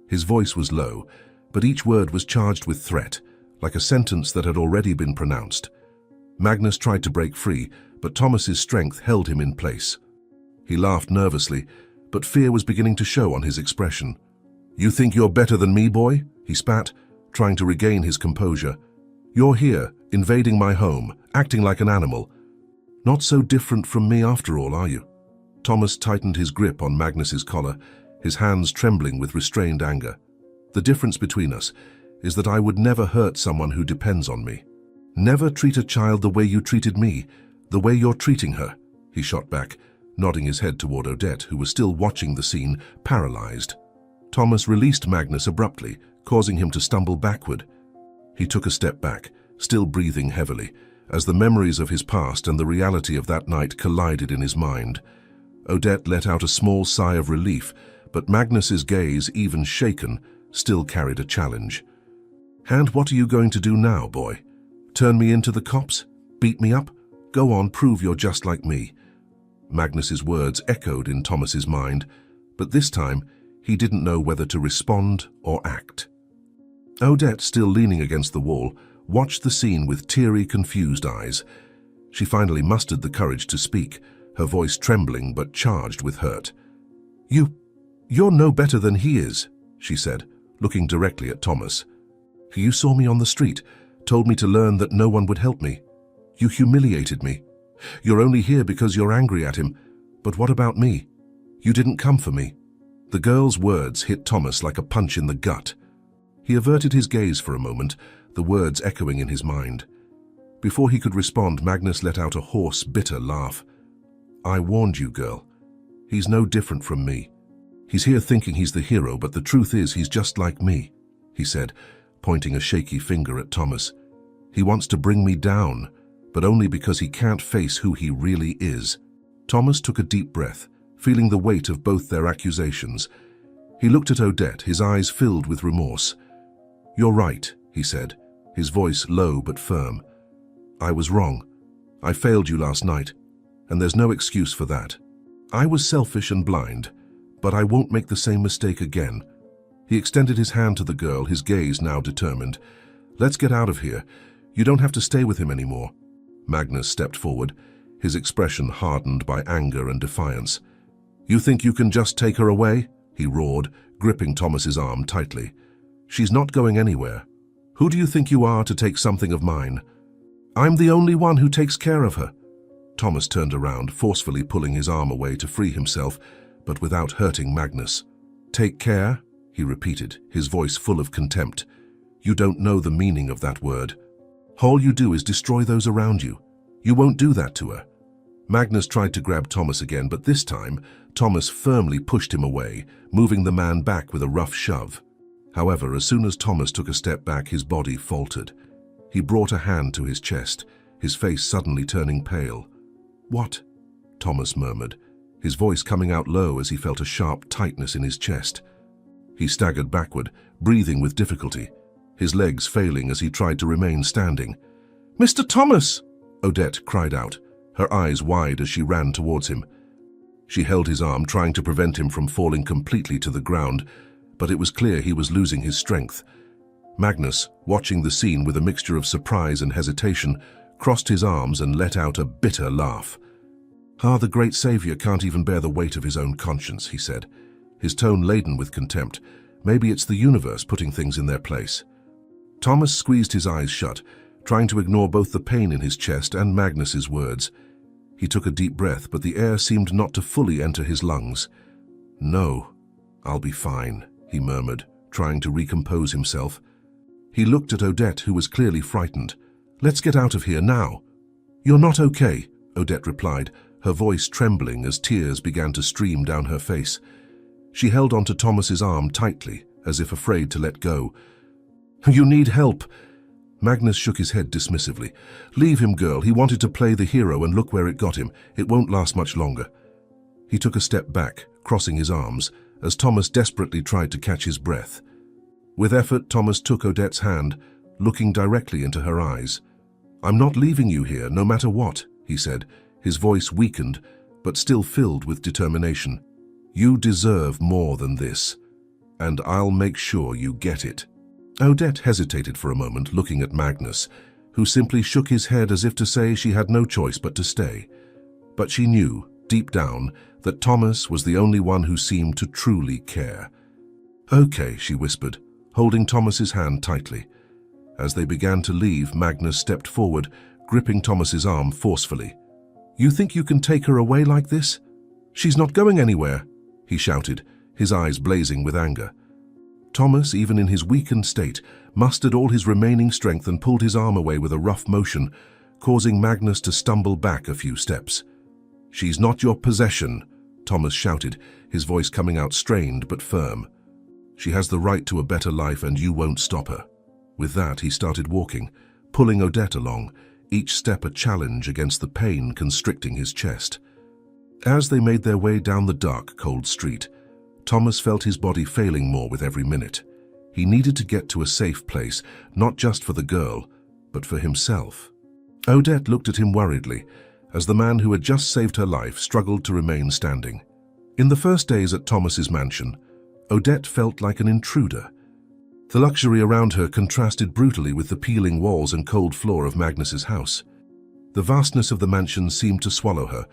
His voice was low, but each word was charged with threat, like a sentence that had already been pronounced. Magnus tried to break free, but Thomas's strength held him in place. He laughed nervously, but fear was beginning to show on his expression. "You think you're better than me, boy?" he spat, trying to regain his composure. "You're here, invading my home, acting like an animal. Not so different from me after all, are you?" Thomas tightened his grip on Magnus's collar, his hands trembling with restrained anger. "The difference between us is that I would never hurt someone who depends on me. Never treat a child the way you treated me, the way you're treating her," he shot back, nodding his head toward Odette, who was still watching the scene, paralyzed. Thomas released Magnus abruptly, causing him to stumble backward. He took a step back, still breathing heavily, as the memories of his past and the reality of that night collided in his mind. Odette let out a small sigh of relief, but Magnus's gaze, even shaken, still carried a challenge. "And what are you going to do now, boy? Turn me into the cops? Beat me up? Go on, prove you're just like me." Magnus's words echoed in Thomas's mind, but this time he didn't know whether to respond or act. Odette, still leaning against the wall, watched the scene with teary, confused eyes. She finally mustered the courage to speak, her voice trembling but charged with hurt. You're no better than he is," she said, looking directly at Thomas. "You saw me on the street, told me to learn that no one would help me. You humiliated me. You're only here because you're angry at him. But what about me? You didn't come for me. The girl's words hit Thomas like a punch in the gut. He averted his gaze for a moment, the words echoing in his mind. Before he could respond, Magnus let out a hoarse, bitter laugh. "I warned you, girl. He's no different from me. He's here thinking he's the hero, but the truth is he's just like me," he said, pointing a shaky finger at Thomas. "He wants to bring me down, but only because he can't face who he really is." Thomas took a deep breath, feeling the weight of both their accusations. He looked at Odette, his eyes filled with remorse. "You're right," he said, his voice low but firm. "I was wrong. I failed you last night, and there's no excuse for that. I was selfish and blind, but I won't make the same mistake again." He extended his hand to the girl, his gaze now determined. "Let's get out of here. You don't have to stay with him anymore." Magnus stepped forward, his expression hardened by anger and defiance. "You think you can just take her away?" he roared, gripping Thomas's arm tightly. "She's not going anywhere. Who do you think you are to take something of mine? I'm the only one who takes care of her." Thomas turned around, forcefully pulling his arm away to free himself, but without hurting Magnus. "Take care?" he repeated, his voice full of contempt. "You don't know the meaning of that word. All you do is destroy those around you. You won't do that to her." Magnus tried to grab Thomas again, but this time, Thomas firmly pushed him away, moving the man back with a rough shove. However, as soon as Thomas took a step back, his body faltered. He brought a hand to his chest, his face suddenly turning pale. "What?" Thomas murmured, his voice coming out low as he felt a sharp tightness in his chest. He staggered backward, breathing with difficulty, his legs failing as he tried to remain standing. "Mr. Thomas!" Odette cried out, her eyes wide as she ran towards him. She held his arm, trying to prevent him from falling completely to the ground, but it was clear he was losing his strength. Magnus, watching the scene with a mixture of surprise and hesitation, crossed his arms and let out a bitter laugh. "Ah, the great savior can't even bear the weight of his own conscience," he said, his tone laden with contempt. "Maybe it's the universe putting things in their place." Thomas squeezed his eyes shut, trying to ignore both the pain in his chest and Magnus's words. He took a deep breath, but the air seemed not to fully enter his lungs. "No, I'll be fine," he murmured, trying to recompose himself. He looked at Odette, who was clearly frightened. "Let's get out of here now." "You're not okay," Odette replied, her voice trembling as tears began to stream down her face. She held onto Thomas's arm tightly, as if afraid to let go. "You need help." Magnus shook his head dismissively. "Leave him, girl. He wanted to play the hero, and look where it got him. It won't last much longer." He took a step back, crossing his arms, as Thomas desperately tried to catch his breath. With effort, Thomas took Odette's hand, looking directly into her eyes. "I'm not leaving you here, no matter what," he said, his voice weakened, but still filled with determination. "You deserve more than this, and I'll make sure you get it." Odette hesitated for a moment, looking at Magnus, who simply shook his head as if to say she had no choice but to stay. But she knew, deep down, that Thomas was the only one who seemed to truly care. "Okay," she whispered, holding Thomas's hand tightly. As they began to leave, Magnus stepped forward, gripping Thomas's arm forcefully. "You think you can take her away like this? She's not going anywhere," he shouted, his eyes blazing with anger. Thomas, even in his weakened state, mustered all his remaining strength and pulled his arm away with a rough motion, causing Magnus to stumble back a few steps. "She's not your possession," Thomas shouted, his voice coming out strained but firm. "She has the right to a better life, and you won't stop her." With that, he started walking, pulling Odette along, each step a challenge against the pain constricting his chest. As they made their way down the dark, cold street, Thomas felt his body failing more with every minute. He needed to get to a safe place, not just for the girl, but for himself. Odette looked at him worriedly, as the man who had just saved her life struggled to remain standing. In the first days at Thomas's mansion, Odette felt like an intruder. The luxury around her contrasted brutally with the peeling walls and cold floor of Magnus's house. The vastness of the mansion seemed to swallow her,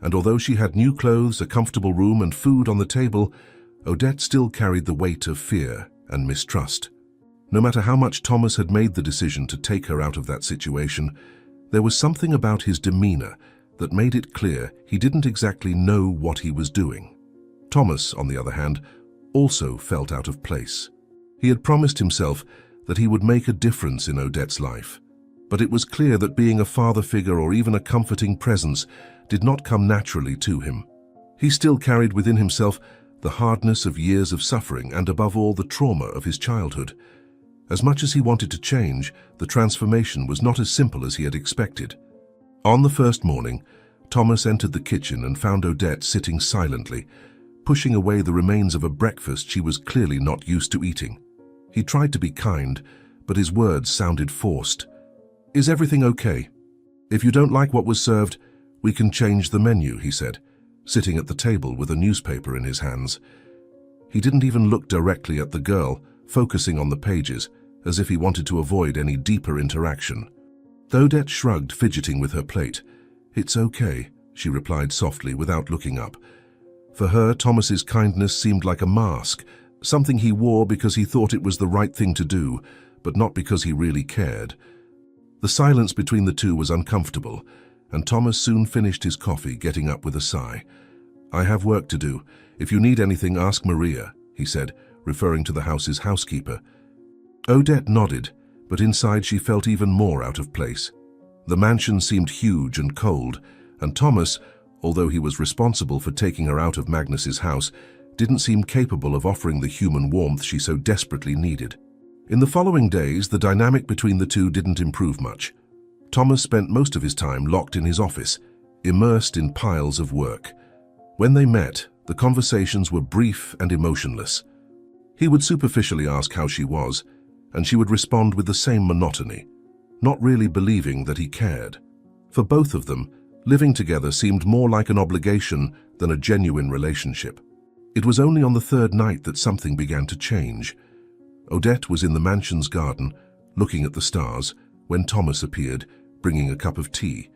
and although she had new clothes, a comfortable room, and food on the table, Odette still carried the weight of fear and mistrust. No matter how much Thomas had made the decision to take her out of that situation, there was something about his demeanor that made it clear he didn't exactly know what he was doing. Thomas, on the other hand, also felt out of place. He had promised himself that he would make a difference in Odette's life, but it was clear that being a father figure or even a comforting presence did not come naturally to him. He still carried within himself the hardness of years of suffering and, above all, the trauma of his childhood. As much as he wanted to change, the transformation was not as simple as he had expected. On the first morning, Thomas entered the kitchen and found Odette sitting silently, pushing away the remains of a breakfast she was clearly not used to eating. He tried to be kind, but his words sounded forced. "Is everything okay? If you don't like what was served, we can change the menu," he said, sitting at the table with a newspaper in his hands. He didn't even look directly at the girl, focusing on the pages, as if he wanted to avoid any deeper interaction. Odette shrugged, fidgeting with her plate. "It's okay," she replied softly without looking up. For her, Thomas's kindness seemed like a mask, something he wore because he thought it was the right thing to do, but not because he really cared. The silence between the two was uncomfortable, and Thomas soon finished his coffee, getting up with a sigh. "I have work to do. If you need anything, ask Maria," he said, referring to the house's housekeeper. Odette nodded, but inside she felt even more out of place. The mansion seemed huge and cold, and Thomas, although he was responsible for taking her out of Magnus's house, didn't seem capable of offering the human warmth she so desperately needed. In the following days, the dynamic between the two didn't improve much. Thomas spent most of his time locked in his office, immersed in piles of work. When they met, the conversations were brief and emotionless. He would superficially ask how she was, and she would respond with the same monotony, not really believing that he cared. For both of them, living together seemed more like an obligation than a genuine relationship. It was only on the third night that something began to change. Odette was in the mansion's garden, looking at the stars, when Thomas appeared, bringing a cup of tea.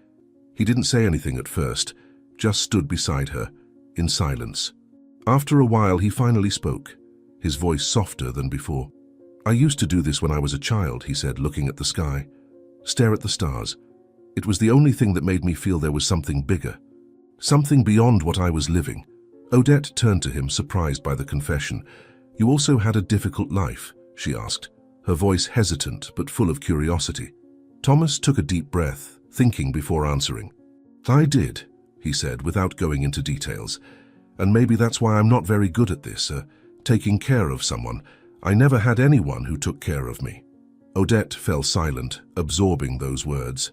He didn't say anything at first, just stood beside her, in silence. After a while, he finally spoke, his voice softer than before. "I used to do this when I was a child," he said, looking at the sky. "Stare at the stars. It was the only thing that made me feel there was something bigger, something beyond what I was living." Odette turned to him, surprised by the confession. "You also had a difficult life?" she asked, her voice hesitant but full of curiosity. Thomas took a deep breath, thinking before answering. "I did," he said, without going into details. "And maybe that's why I'm not very good at this, taking care of someone. I never had anyone who took care of me." Odette fell silent, absorbing those words.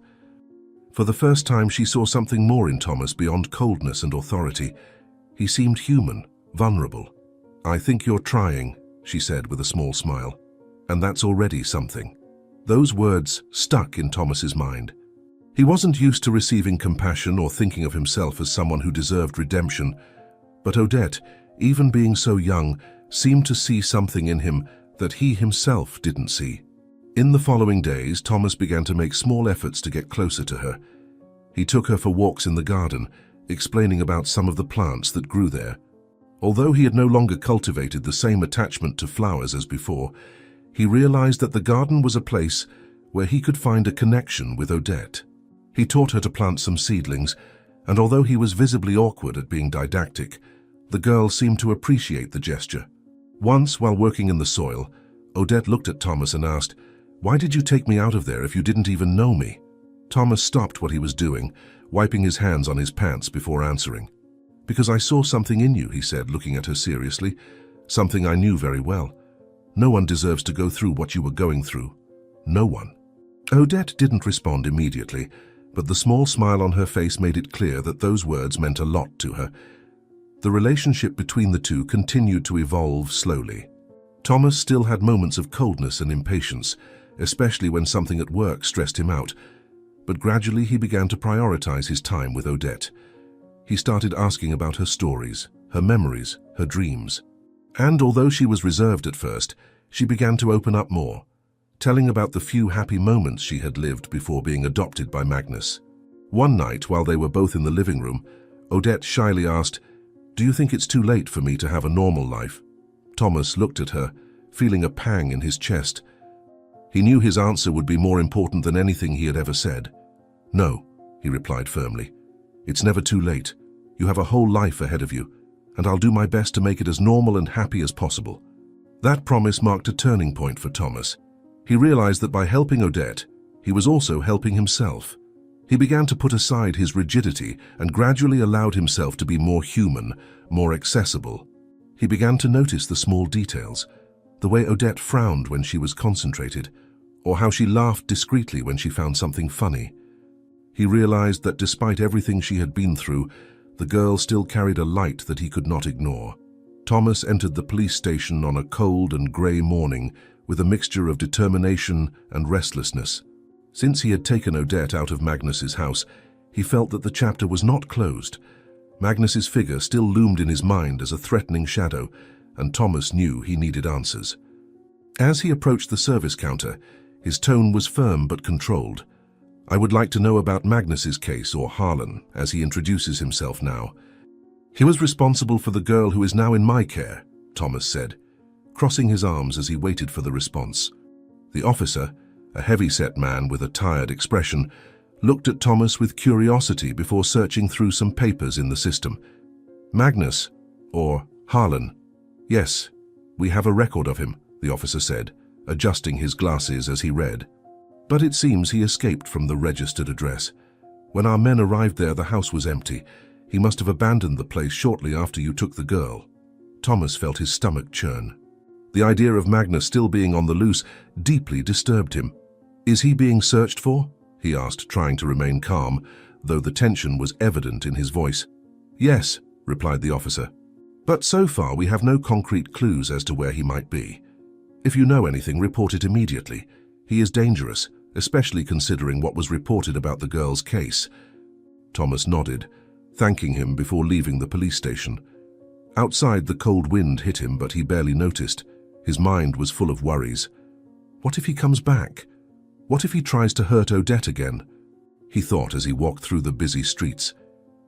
For the first time, she saw something more in Thomas beyond coldness and authority. He seemed human, vulnerable. "I think you're trying," she said with a small smile. "And that's already something." Those words stuck in Thomas's mind. He wasn't used to receiving compassion or thinking of himself as someone who deserved redemption. But Odette, even being so young, seemed to see something in him that he himself didn't see. In the following days, Thomas began to make small efforts to get closer to her. He took her for walks in the garden, explaining about some of the plants that grew there. Although he had no longer cultivated the same attachment to flowers as before, he realized that the garden was a place where he could find a connection with Odette. He taught her to plant some seedlings, and although he was visibly awkward at being didactic, the girl seemed to appreciate the gesture. Once, while working in the soil, Odette looked at Thomas and asked, "Why did you take me out of there if you didn't even know me?" Thomas stopped what he was doing, wiping his hands on his pants before answering. "Because I saw something in you," he said, looking at her seriously, "something I knew very well. No one deserves to go through what you were going through. No one." Odette didn't respond immediately, but the small smile on her face made it clear that those words meant a lot to her. The relationship between the two continued to evolve slowly. Thomas still had moments of coldness and impatience, especially when something at work stressed him out, but gradually he began to prioritize his time with Odette. He started asking about her stories, her memories, her dreams. And although she was reserved at first, she began to open up more, telling about the few happy moments she had lived before being adopted by Magnus. One night, while they were both in the living room, Odette shyly asked, "Do you think it's too late for me to have a normal life?" Thomas looked at her, feeling a pang in his chest. He knew his answer would be more important than anything he had ever said. "No," he replied firmly. "It's never too late. You have a whole life ahead of you. and I'll do my best to make it as normal and happy as possible." That promise marked a turning point for Thomas. He realized that by helping Odette, he was also helping himself. He began to put aside his rigidity and gradually allowed himself to be more human, more accessible. He began to notice the small details, the way Odette frowned when she was concentrated, or how she laughed discreetly when she found something funny. He realized that despite everything she had been through, the girl still carried a light that he could not ignore. Thomas entered the police station on a cold and grey morning with a mixture of determination and restlessness. Since he had taken Odette out of Magnus's house, he felt that the chapter was not closed. Magnus's figure still loomed in his mind as a threatening shadow, and Thomas knew he needed answers. As he approached the service counter, his tone was firm but controlled. "I would like to know about Magnus's case, or Harlan, as he introduces himself now. He was responsible for the girl who is now in my care," Thomas said, crossing his arms as he waited for the response. The officer, a heavy-set man with a tired expression, looked at Thomas with curiosity before searching through some papers in the system. "Magnus, or Harlan? Yes, we have a record of him," the officer said, adjusting his glasses as he read. "But it seems he escaped from the registered address. When our men arrived there, the house was empty. He must have abandoned the place shortly after you took the girl." Thomas felt his stomach churn. The idea of Magnus still being on the loose deeply disturbed him. "Is he being searched for?" he asked, trying to remain calm, though the tension was evident in his voice. "Yes," replied the officer. "But so far we have no concrete clues as to where he might be. If you know anything, report it immediately. He is dangerous, especially considering what was reported about the girl's case." Thomas nodded, thanking him before leaving the police station. Outside, the cold wind hit him, but he barely noticed. His mind was full of worries. What if he comes back? What if he tries to hurt Odette again? He thought as he walked through the busy streets.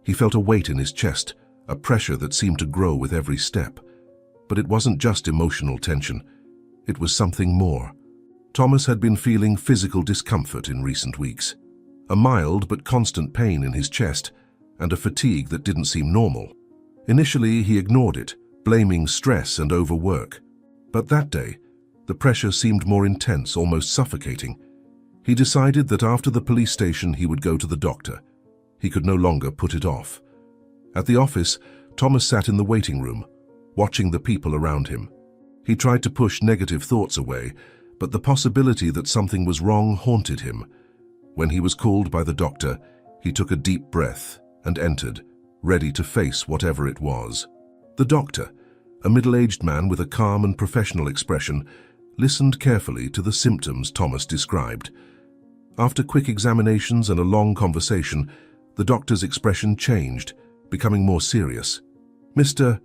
He felt a weight in his chest, a pressure that seemed to grow with every step. But it wasn't just emotional tension. It was something more. Thomas had been feeling physical discomfort in recent weeks. A mild but constant pain in his chest, and a fatigue that didn't seem normal. Initially, he ignored it, blaming stress and overwork. But that day, the pressure seemed more intense, almost suffocating. He decided that after the police station he would go to the doctor. He could no longer put it off. At the office, Thomas sat in the waiting room, watching the people around him. He tried to push negative thoughts away, but the possibility that something was wrong haunted him. When he was called by the doctor, he took a deep breath and entered, ready to face whatever it was. The doctor, a middle-aged man with a calm and professional expression, listened carefully to the symptoms Thomas described. After quick examinations and a long conversation, the doctor's expression changed, becoming more serious. "Mr.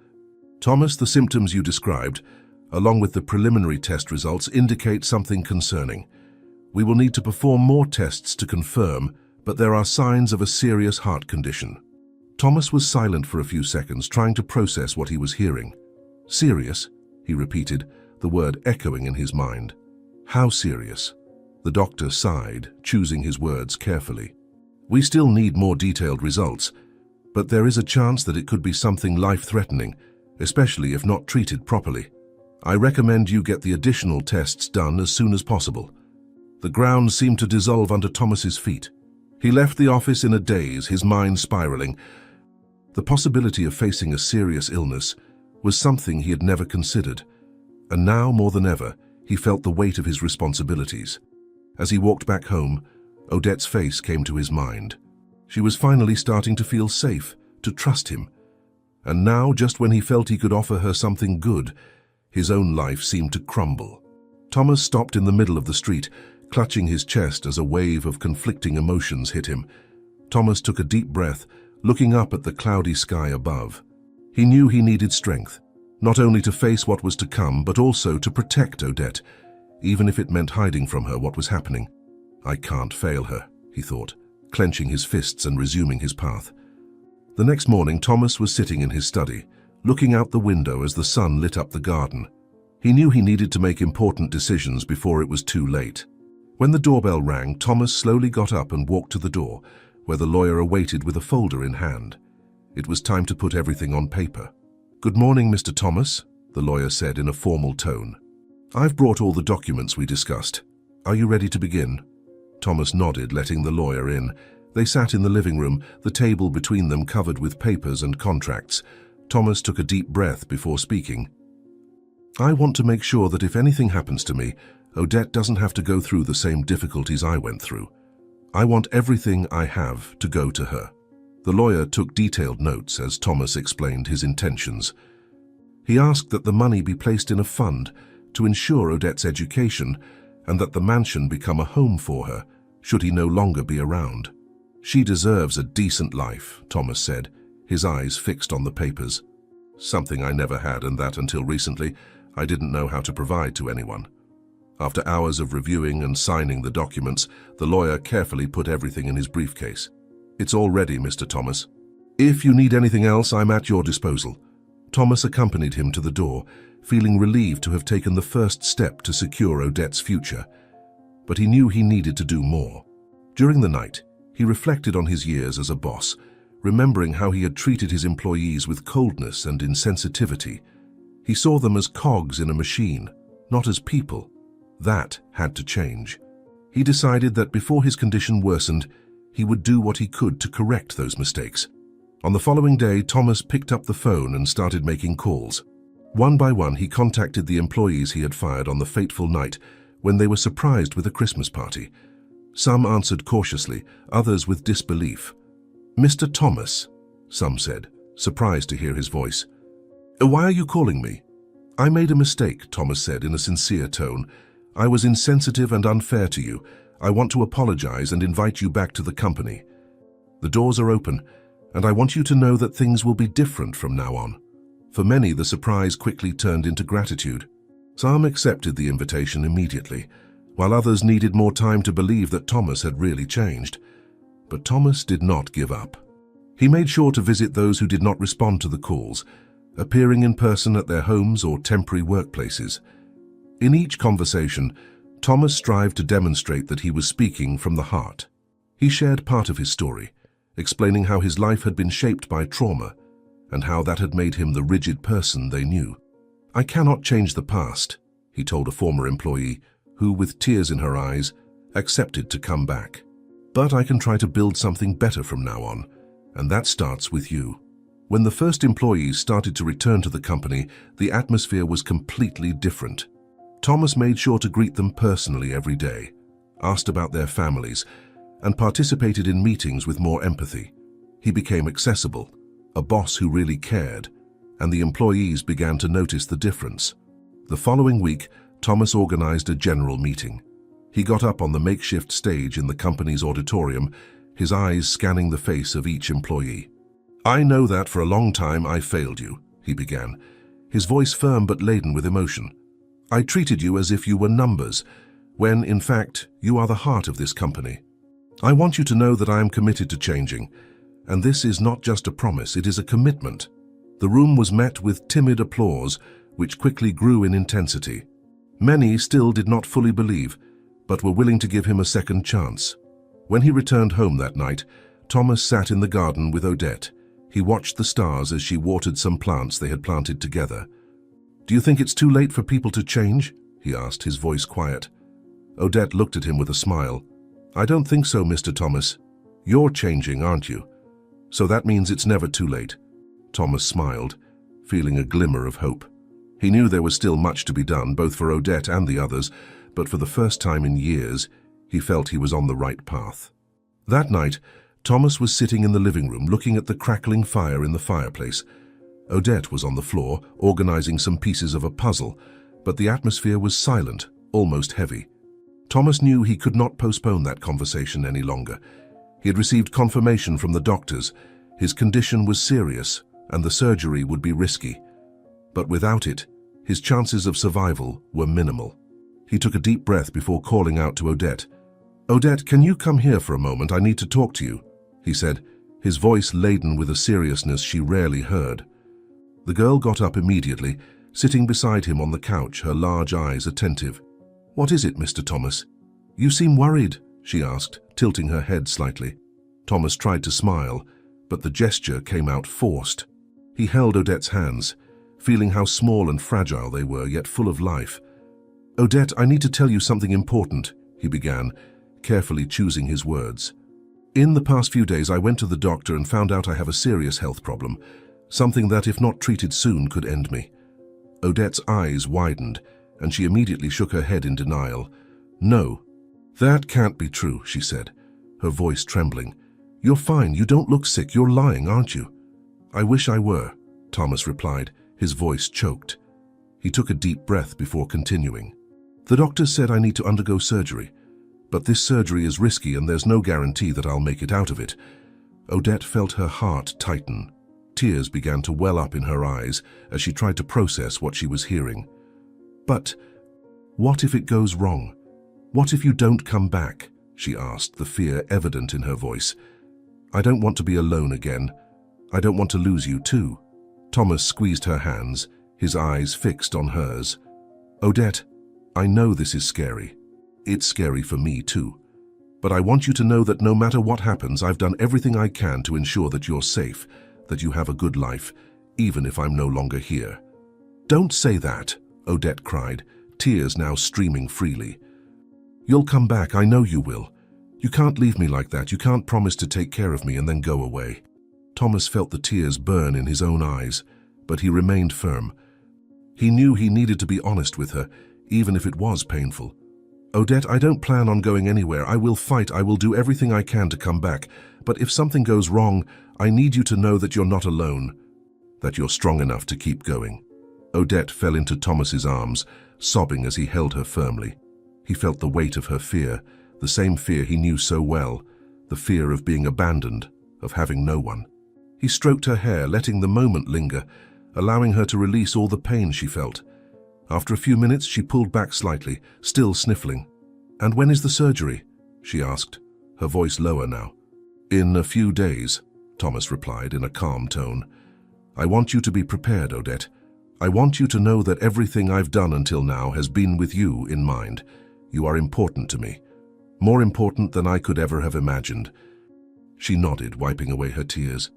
Thomas, the symptoms you described, along with the preliminary test results, indicate something concerning. We will need to perform more tests to confirm, but there are signs of a serious heart condition." Thomas was silent for a few seconds, trying to process what he was hearing. "Serious?" he repeated, the word echoing in his mind. "How serious?" The doctor sighed, choosing his words carefully. "We still need more detailed results, but there is a chance that it could be something life-threatening, especially if not treated properly. I recommend you get the additional tests done as soon as possible." The ground seemed to dissolve under Thomas's feet. He left the office in a daze, his mind spiraling. The possibility of facing a serious illness was something he had never considered, and now more than ever, he felt the weight of his responsibilities. As he walked back home, Odette's face came to his mind. She was finally starting to feel safe, to trust him. And now, just when he felt he could offer her something good, his own life seemed to crumble. Thomas stopped in the middle of the street, clutching his chest as a wave of conflicting emotions hit him. Thomas took a deep breath, looking up at the cloudy sky above. He knew he needed strength, not only to face what was to come, but also to protect Odette, even if it meant hiding from her what was happening. "I can't fail her," he thought, clenching his fists and resuming his path. The next morning, Thomas was sitting in his study, looking out the window as the sun lit up the garden. He knew he needed to make important decisions before it was too late. When the doorbell rang, Thomas slowly got up and walked to the door, where the lawyer awaited with a folder in hand. It was time to put everything on paper. "Good morning, Mr. Thomas," the lawyer said in a formal tone. "I've brought all the documents we discussed. Are you ready to begin?" Thomas nodded, letting the lawyer in. They sat in the living room, the table between them covered with papers and contracts. Thomas took a deep breath before speaking. "I want to make sure that if anything happens to me, Odette doesn't have to go through the same difficulties I went through. I want everything I have to go to her." The lawyer took detailed notes as Thomas explained his intentions. He asked that the money be placed in a fund to ensure Odette's education and that the mansion become a home for her, should he no longer be around. "She deserves a decent life," Thomas said, his eyes fixed on the papers. "Something I never had, and that until recently I didn't know how to provide to anyone." After hours of reviewing and signing the documents, the lawyer carefully put everything in his briefcase. "It's all ready, Mr. Thomas. If you need anything else, I'm at your disposal." Thomas accompanied him to the door, feeling relieved to have taken the first step to secure Odette's future. But he knew he needed to do more. During the night, he reflected on his years as a boss, remembering how he had treated his employees with coldness and insensitivity. He saw them as cogs in a machine, not as people. That had to change. He decided that before his condition worsened, he would do what he could to correct those mistakes. On the following day, Thomas picked up the phone and started making calls. One by one, he contacted the employees he had fired on the fateful night when they were surprised with a Christmas party. Some answered cautiously, others with disbelief. "Mr. Thomas," some said, surprised to hear his voice. "Why are you calling me?" "I made a mistake," Thomas said in a sincere tone. "I was insensitive and unfair to you. I want to apologize and invite you back to the company. The doors are open, and I want you to know that things will be different from now on." For many, the surprise quickly turned into gratitude. Some accepted the invitation immediately, while others needed more time to believe that Thomas had really changed. But Thomas did not give up. He made sure to visit those who did not respond to the calls, appearing in person at their homes or temporary workplaces. In each conversation, Thomas strived to demonstrate that he was speaking from the heart. He shared part of his story, explaining how his life had been shaped by trauma and how that had made him the rigid person they knew. "I cannot change the past," he told a former employee, who, with tears in her eyes, accepted to come back. "But I can try to build something better from now on, and that starts with you." When the first employees started to return to the company, the atmosphere was completely different. Thomas made sure to greet them personally every day, asked about their families, and participated in meetings with more empathy. He became accessible, a boss who really cared, and the employees began to notice the difference. The following week, Thomas organized a general meeting. He got up on the makeshift stage in the company's auditorium, his eyes scanning the face of each employee. "I know that for a long time I failed you," he began, his voice firm but laden with emotion. "I treated you as if you were numbers, when, in fact, you are the heart of this company. I want you to know that I am committed to changing, and this is not just a promise, it is a commitment." The room was met with timid applause, which quickly grew in intensity. Many still did not fully believe, but were willing to give him a second chance. When he returned home that night, Thomas sat in the garden with Odette. He watched the stars as she watered some plants they had planted together. "Do you think it's too late for people to change?" he asked, his voice quiet. Odette looked at him with a smile. "I don't think so, Mr. Thomas. You're changing, aren't you? So that means it's never too late." Thomas smiled, feeling a glimmer of hope. He knew there was still much to be done, both for Odette and the others, but for the first time in years, he felt he was on the right path. That night, Thomas was sitting in the living room looking at the crackling fire in the fireplace. Odette was on the floor, organizing some pieces of a puzzle, but the atmosphere was silent, almost heavy. Thomas knew he could not postpone that conversation any longer. He had received confirmation from the doctors. His condition was serious, and the surgery would be risky. But without it, his chances of survival were minimal. He took a deep breath before calling out to Odette. "Odette, can you come here for a moment? I need to talk to you," he said, his voice laden with a seriousness she rarely heard. The girl got up immediately, sitting beside him on the couch, her large eyes attentive. "What is it, Mr. Thomas? You seem worried," she asked, tilting her head slightly. Thomas tried to smile, but the gesture came out forced. He held Odette's hands, feeling how small and fragile they were, yet full of life. "Odette, I need to tell you something important," he began, carefully choosing his words. "In the past few days, I went to the doctor and found out I have a serious health problem, something that, if not treated soon, could end me." Odette's eyes widened, and she immediately shook her head in denial. "No, that can't be true," she said, her voice trembling. "You're fine. You don't look sick. You're lying, aren't you?" "I wish I were," Thomas replied, his voice choked. He took a deep breath before continuing. "The doctor said I need to undergo surgery, but this surgery is risky and there's no guarantee that I'll make it out of it." Odette felt her heart tighten. Tears began to well up in her eyes as she tried to process what she was hearing. "But what if it goes wrong? What if you don't come back?" she asked, the fear evident in her voice. "I don't want to be alone again. I don't want to lose you too." Thomas squeezed her hands, his eyes fixed on hers. "Odette, I know this is scary. It's scary for me too. But I want you to know that no matter what happens, I've done everything I can to ensure that you're safe, that you have a good life, even if I'm no longer here." "Don't say that," Odette cried, tears now streaming freely. "You'll come back, I know you will. You can't leave me like that. You can't promise to take care of me and then go away." Thomas felt the tears burn in his own eyes, but he remained firm. He knew he needed to be honest with her, even if it was painful. "Odette, I don't plan on going anywhere. I will fight. I will do everything I can to come back. But if something goes wrong, I need you to know that you're not alone, that you're strong enough to keep going." Odette fell into Thomas's arms, sobbing as he held her firmly. He felt the weight of her fear, the same fear he knew so well, the fear of being abandoned, of having no one. He stroked her hair, letting the moment linger, allowing her to release all the pain she felt. After a few minutes, she pulled back slightly, still sniffling. "And when is the surgery?" she asked, her voice lower now. "In a few days," Thomas replied in a calm tone. "I want you to be prepared, Odette. I want you to know that everything I've done until now has been with you in mind. You are important to me, more important than I could ever have imagined." She nodded, wiping away her tears.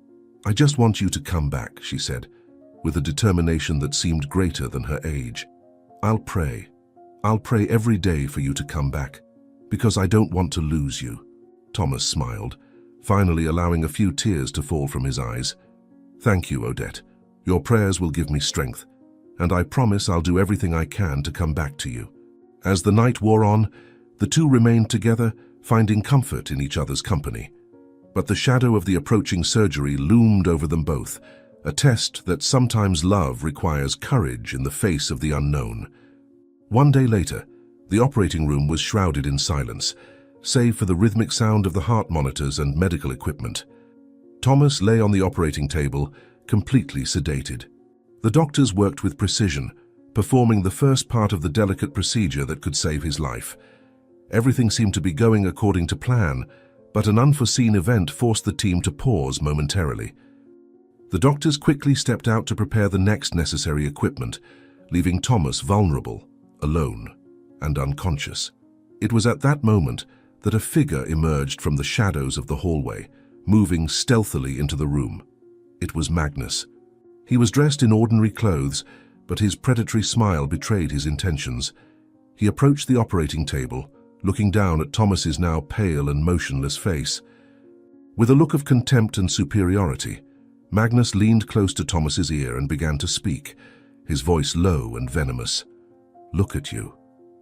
"I just want you to come back," she said, with a determination that seemed greater than her age. "I'll pray. I'll pray every day for you to come back, because I don't want to lose you." Thomas smiled, finally allowing a few tears to fall from his eyes. "Thank you, Odette. Your prayers will give me strength, and I promise I'll do everything I can to come back to you." As the night wore on, the two remained together, finding comfort in each other's company. But the shadow of the approaching surgery loomed over them both, a test that sometimes love requires courage in the face of the unknown. One day later, the operating room was shrouded in silence, save for the rhythmic sound of the heart monitors and medical equipment. Thomas lay on the operating table, completely sedated. The doctors worked with precision, performing the first part of the delicate procedure that could save his life. Everything seemed to be going according to plan, but an unforeseen event forced the team to pause momentarily. The doctors quickly stepped out to prepare the next necessary equipment, leaving Thomas vulnerable, alone, and unconscious. It was at that moment that a figure emerged from the shadows of the hallway, moving stealthily into the room. It was Magnus. He was dressed in ordinary clothes, but his predatory smile betrayed his intentions. He approached the operating table, looking down at Thomas's now pale and motionless face. With a look of contempt and superiority, Magnus leaned close to Thomas's ear and began to speak, his voice low and venomous. "Look at you,"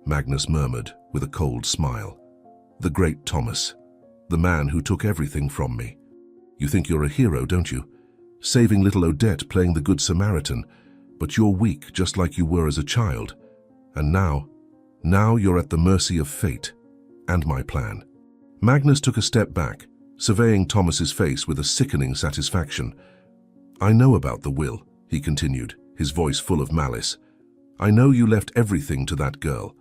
Magnus murmured with a cold smile. "The great Thomas, the man who took everything from me. You think you're a hero, don't you? Saving little Odette, playing the Good Samaritan, but you're weak just like you were as a child. And now you're at the mercy of fate and my plan." Magnus took a step back, surveying Thomas's face with a sickening satisfaction. "I know about the will," he continued, his voice full of malice. "I know you left everything to that girl.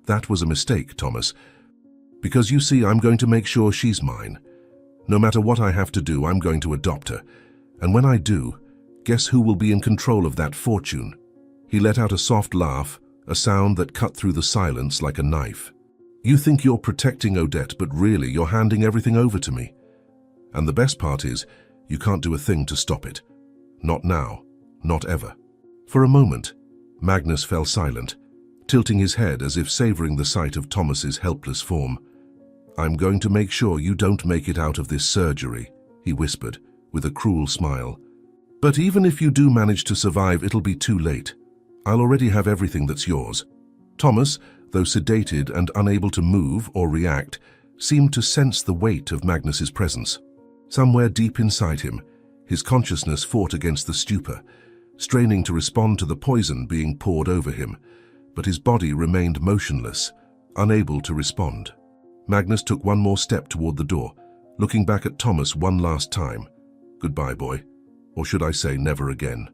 That was a mistake, Thomas. Because you see, I'm going to make sure she's mine. No matter what I have to do, I'm going to adopt her. And when I do, guess who will be in control of that fortune?" He let out a soft laugh, a sound that cut through the silence like a knife. "You think you're protecting Odette, but really you're handing everything over to me. And the best part is, you can't do a thing to stop it. Not now, not ever." For a moment, Magnus fell silent, tilting his head as if savoring the sight of Thomas's helpless form. "I'm going to make sure you don't make it out of this surgery," he whispered, with a cruel smile. "But even if you do manage to survive, it'll be too late. I'll already have everything that's yours." Thomas, though sedated and unable to move or react, seemed to sense the weight of Magnus's presence. Somewhere deep inside him, his consciousness fought against the stupor, straining to respond to the poison being poured over him, but his body remained motionless, unable to respond. Magnus took one more step toward the door, looking back at Thomas one last time. "Goodbye, boy. Or should I say never again."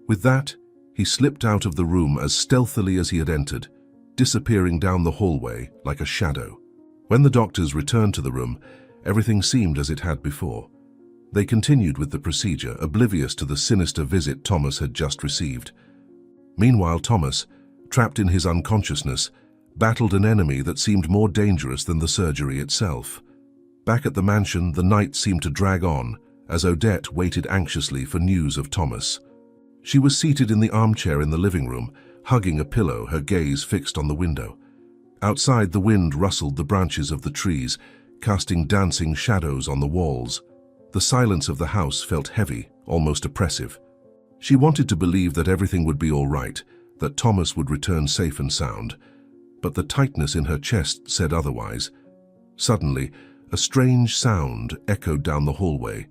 With that, he slipped out of the room as stealthily as he had entered, disappearing down the hallway like a shadow. When the doctors returned to the room, everything seemed as it had before. They continued with the procedure, oblivious to the sinister visit Thomas had just received. Meanwhile, Thomas, trapped in his unconsciousness, battled an enemy that seemed more dangerous than the surgery itself. Back at the mansion, the night seemed to drag on as Odette waited anxiously for news of Thomas. She was seated in the armchair in the living room, hugging a pillow, her gaze fixed on the window. Outside, the wind rustled the branches of the trees, casting dancing shadows on the walls. The silence of the house felt heavy, almost oppressive. She wanted to believe that everything would be all right, that Thomas would return safe and sound, but the tightness in her chest said otherwise. Suddenly, a strange sound echoed down the hallway.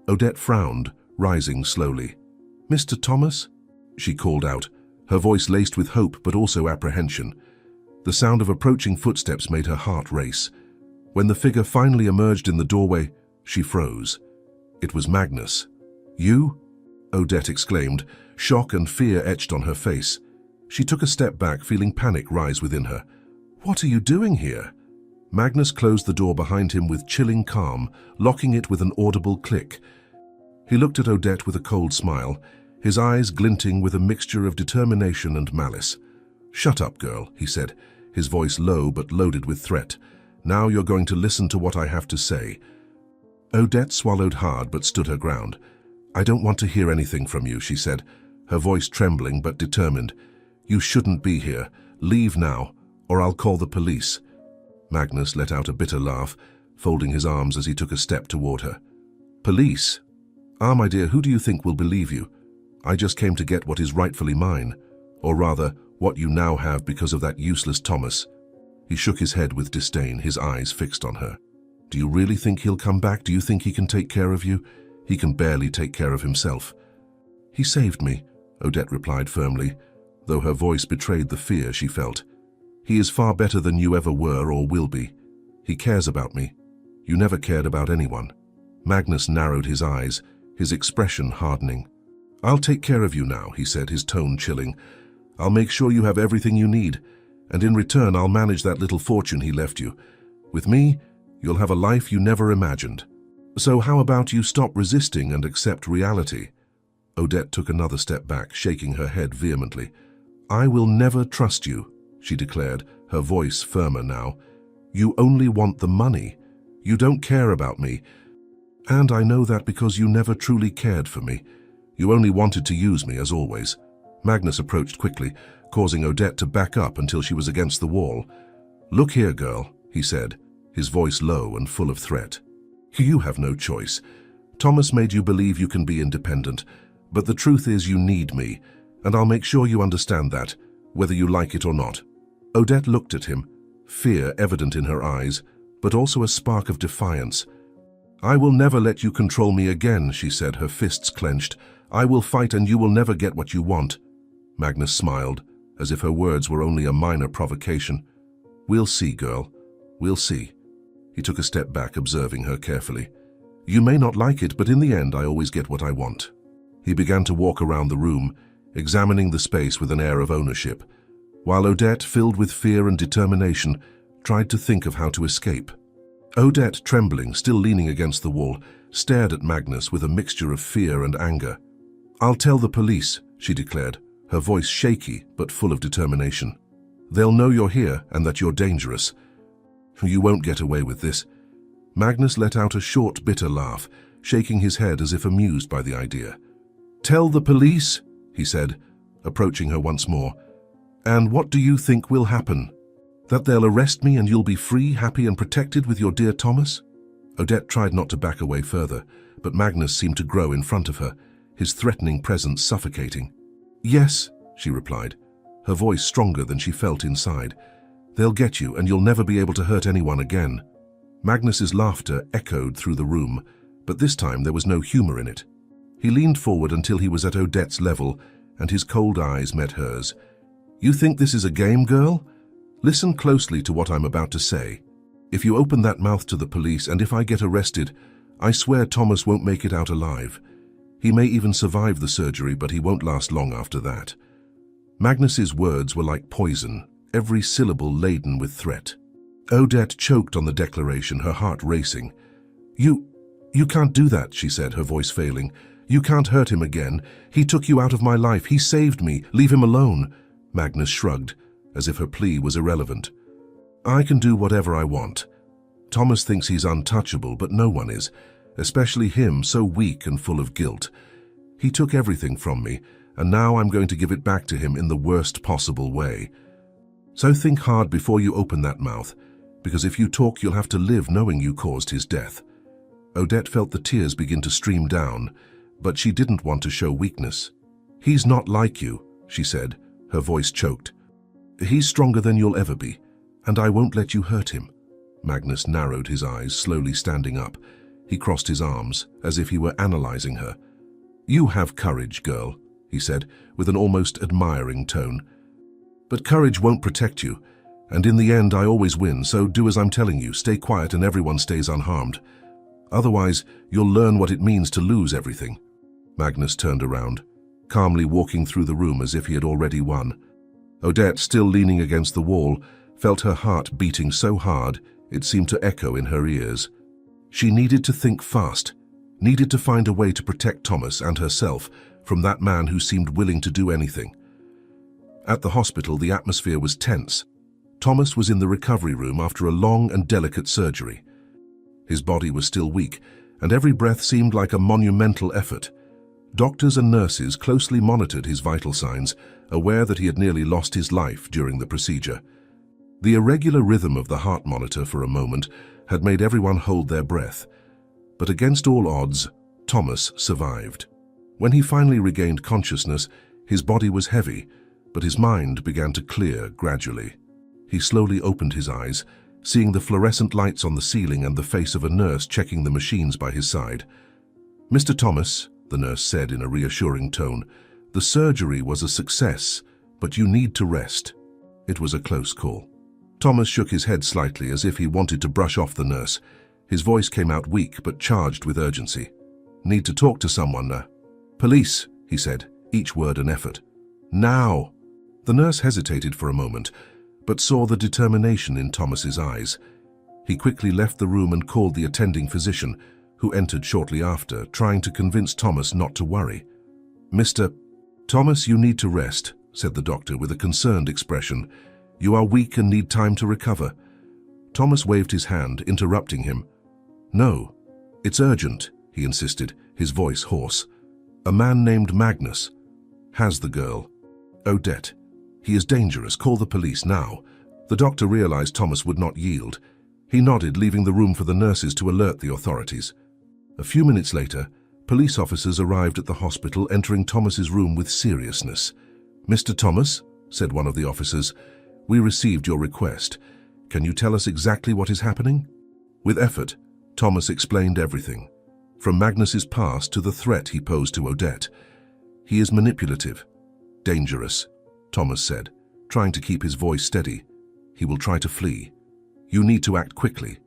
Odette frowned, rising slowly. "Mr. Thomas?" she called out, her voice laced with hope but also apprehension. The sound of approaching footsteps made her heart race. When the figure finally emerged in the doorway, she froze. It was Magnus. "You?" Odette exclaimed, shock and fear etched on her face. She took a step back, feeling panic rise within her. "What are you doing here?" Magnus closed the door behind him with chilling calm, locking it with an audible click. He looked at Odette with a cold smile, his eyes glinting with a mixture of determination and malice. "Shut up, girl," he said, his voice low but loaded with threat. "Now you're going to listen to what I have to say." Odette swallowed hard but stood her ground. "I don't want to hear anything from you," she said, her voice trembling but determined. "You shouldn't be here. Leave now, or I'll call the police." Magnus let out a bitter laugh, folding his arms as he took a step toward her. "Police? Ah, my dear, who do you think will believe you? I just came to get what is rightfully mine, or rather, what you now have because of that useless Thomas." He shook his head with disdain, his eyes fixed on her. "Do you really think he'll come back? Do you think he can take care of you? He can barely take care of himself." "He saved me," Odette replied firmly, though her voice betrayed the fear she felt. "He is far better than you ever were or will be. He cares about me. You never cared about anyone." Magnus narrowed his eyes, his expression hardening. "I'll take care of you now," he said, his tone chilling. "I'll make sure you have everything you need, and in return I'll manage that little fortune he left you. With me, you'll have a life you never imagined. So how about you stop resisting and accept reality?" Odette took another step back, shaking her head vehemently. "I will never trust you," she declared, her voice firmer now. "You only want the money. You don't care about me. And I know that because you never truly cared for me. You only wanted to use me, as always." Magnus approached quickly, causing Odette to back up until she was against the wall. "Look here, girl," he said, his voice low and full of threat. "You have no choice. Thomas made you believe you can be independent, but the truth is you need me, and I'll make sure you understand that, whether you like it or not." Odette looked at him, fear evident in her eyes, but also a spark of defiance. "I will never let you control me again," she said, her fists clenched. "I will fight and you will never get what you want." Magnus smiled, as if her words were only a minor provocation. "We'll see, girl. We'll see." He took a step back, observing her carefully. "You may not like it, but in the end I always get what I want." He began to walk around the room, examining the space with an air of ownership, while Odette, filled with fear and determination, tried to think of how to escape. Odette, trembling, still leaning against the wall, stared at Magnus with a mixture of fear and anger. "I'll tell the police," she declared, her voice shaky but full of determination. "They'll know you're here and that you're dangerous. You won't get away with this." Magnus let out a short, bitter laugh, shaking his head as if amused by the idea. "Tell the police?" he said, approaching her once more. "And what do you think will happen? That they'll arrest me and you'll be free, happy and protected with your dear Thomas?" Odette tried not to back away further, but Magnus seemed to grow in front of her, his threatening presence suffocating. "Yes," she replied, her voice stronger than she felt inside. "They'll get you and you'll never be able to hurt anyone again." Magnus's laughter echoed through the room, but this time there was no humor in it. He leaned forward until he was at Odette's level, and his cold eyes met hers. "You think this is a game, girl? Listen closely to what I'm about to say. If you open that mouth to the police and if I get arrested, I swear Thomas won't make it out alive. He may even survive the surgery, but he won't last long after that." Magnus's words were like poison, every syllable laden with threat. Odette choked on the declaration, her heart racing. You can't do that," she said, her voice failing. "You can't hurt him again. He took you out of my life. He saved me. Leave him alone." Magnus shrugged, as if her plea was irrelevant. "I can do whatever I want. Thomas thinks he's untouchable, but no one is, especially him, so weak and full of guilt. He took everything from me, and now I'm going to give it back to him in the worst possible way. So think hard before you open that mouth, because if you talk, you'll have to live knowing you caused his death." Odette felt the tears begin to stream down, but she didn't want to show weakness. "He's not like you," she said, her voice choked. "He's stronger than you'll ever be, and I won't let you hurt him." Magnus narrowed his eyes, slowly standing up. He crossed his arms, as if he were analyzing her. "You have courage, girl," he said, with an almost admiring tone. "But courage won't protect you, and in the end I always win, so do as I'm telling you. Stay quiet and everyone stays unharmed. Otherwise, you'll learn what it means to lose everything." Magnus turned around, calmly walking through the room as if he had already won. Odette, still leaning against the wall, felt her heart beating so hard it seemed to echo in her ears. She needed to think fast, needed to find a way to protect Thomas and herself from that man who seemed willing to do anything. At the hospital, the atmosphere was tense. Thomas was in the recovery room after a long and delicate surgery. His body was still weak, and every breath seemed like a monumental effort. Doctors and nurses closely monitored his vital signs, aware that he had nearly lost his life during the procedure. The irregular rhythm of the heart monitor for a moment had made everyone hold their breath. But against all odds, Thomas survived. When he finally regained consciousness, his body was heavy, but his mind began to clear gradually. He slowly opened his eyes, seeing the fluorescent lights on the ceiling and the face of a nurse checking the machines by his side. "Mr. Thomas," the nurse said in a reassuring tone, "the surgery was a success, but you need to rest." It was a close call. Thomas shook his head slightly as if he wanted to brush off the nurse. His voice came out weak but charged with urgency. "Need to talk to someone now." "Police," he said, each word an effort. "Now." The nurse hesitated for a moment, but saw the determination in Thomas's eyes. He quickly left the room and called the attending physician, who entered shortly after, trying to convince Thomas not to worry. "Mr. Thomas, you need to rest," said the doctor with a concerned expression. "You are weak and need time to recover." Thomas waved his hand, interrupting him. "No, it's urgent," he insisted, his voice hoarse. "A man named Magnus has the girl. Odette. He is dangerous. Call the police now." The doctor realized Thomas would not yield. He nodded, leaving the room for the nurses to alert the authorities. A few minutes later, police officers arrived at the hospital, entering Thomas's room with seriousness. "Mr. Thomas," said one of the officers, "we received your request. Can you tell us exactly what is happening?" With effort, Thomas explained everything, from Magnus's past to the threat he posed to Odette. "He is manipulative, dangerous," Thomas said, trying to keep his voice steady. "He will try to flee. You need to act quickly."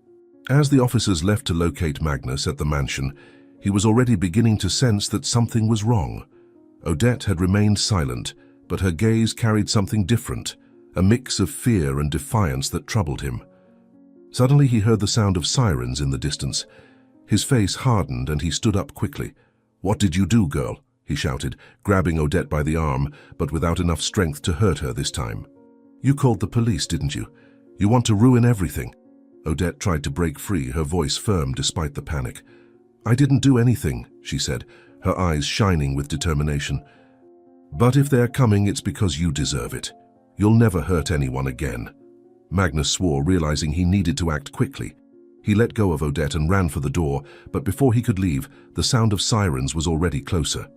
As the officers left to locate Magnus at the mansion, he was already beginning to sense that something was wrong. Odette had remained silent, but her gaze carried something different, a mix of fear and defiance that troubled him. Suddenly he heard the sound of sirens in the distance. His face hardened and he stood up quickly. "What did you do, girl?" he shouted, grabbing Odette by the arm, but without enough strength to hurt her this time. "You called the police, didn't you? You want to ruin everything." Odette tried to break free, her voice firm despite the panic. "I didn't do anything," she said, her eyes shining with determination. But if they're coming, it's because you deserve it. You'll never hurt anyone again." Magnus swore, realizing he needed to act quickly. He let go of Odette and ran for the door, but before he could leave, the sound of sirens was already closer.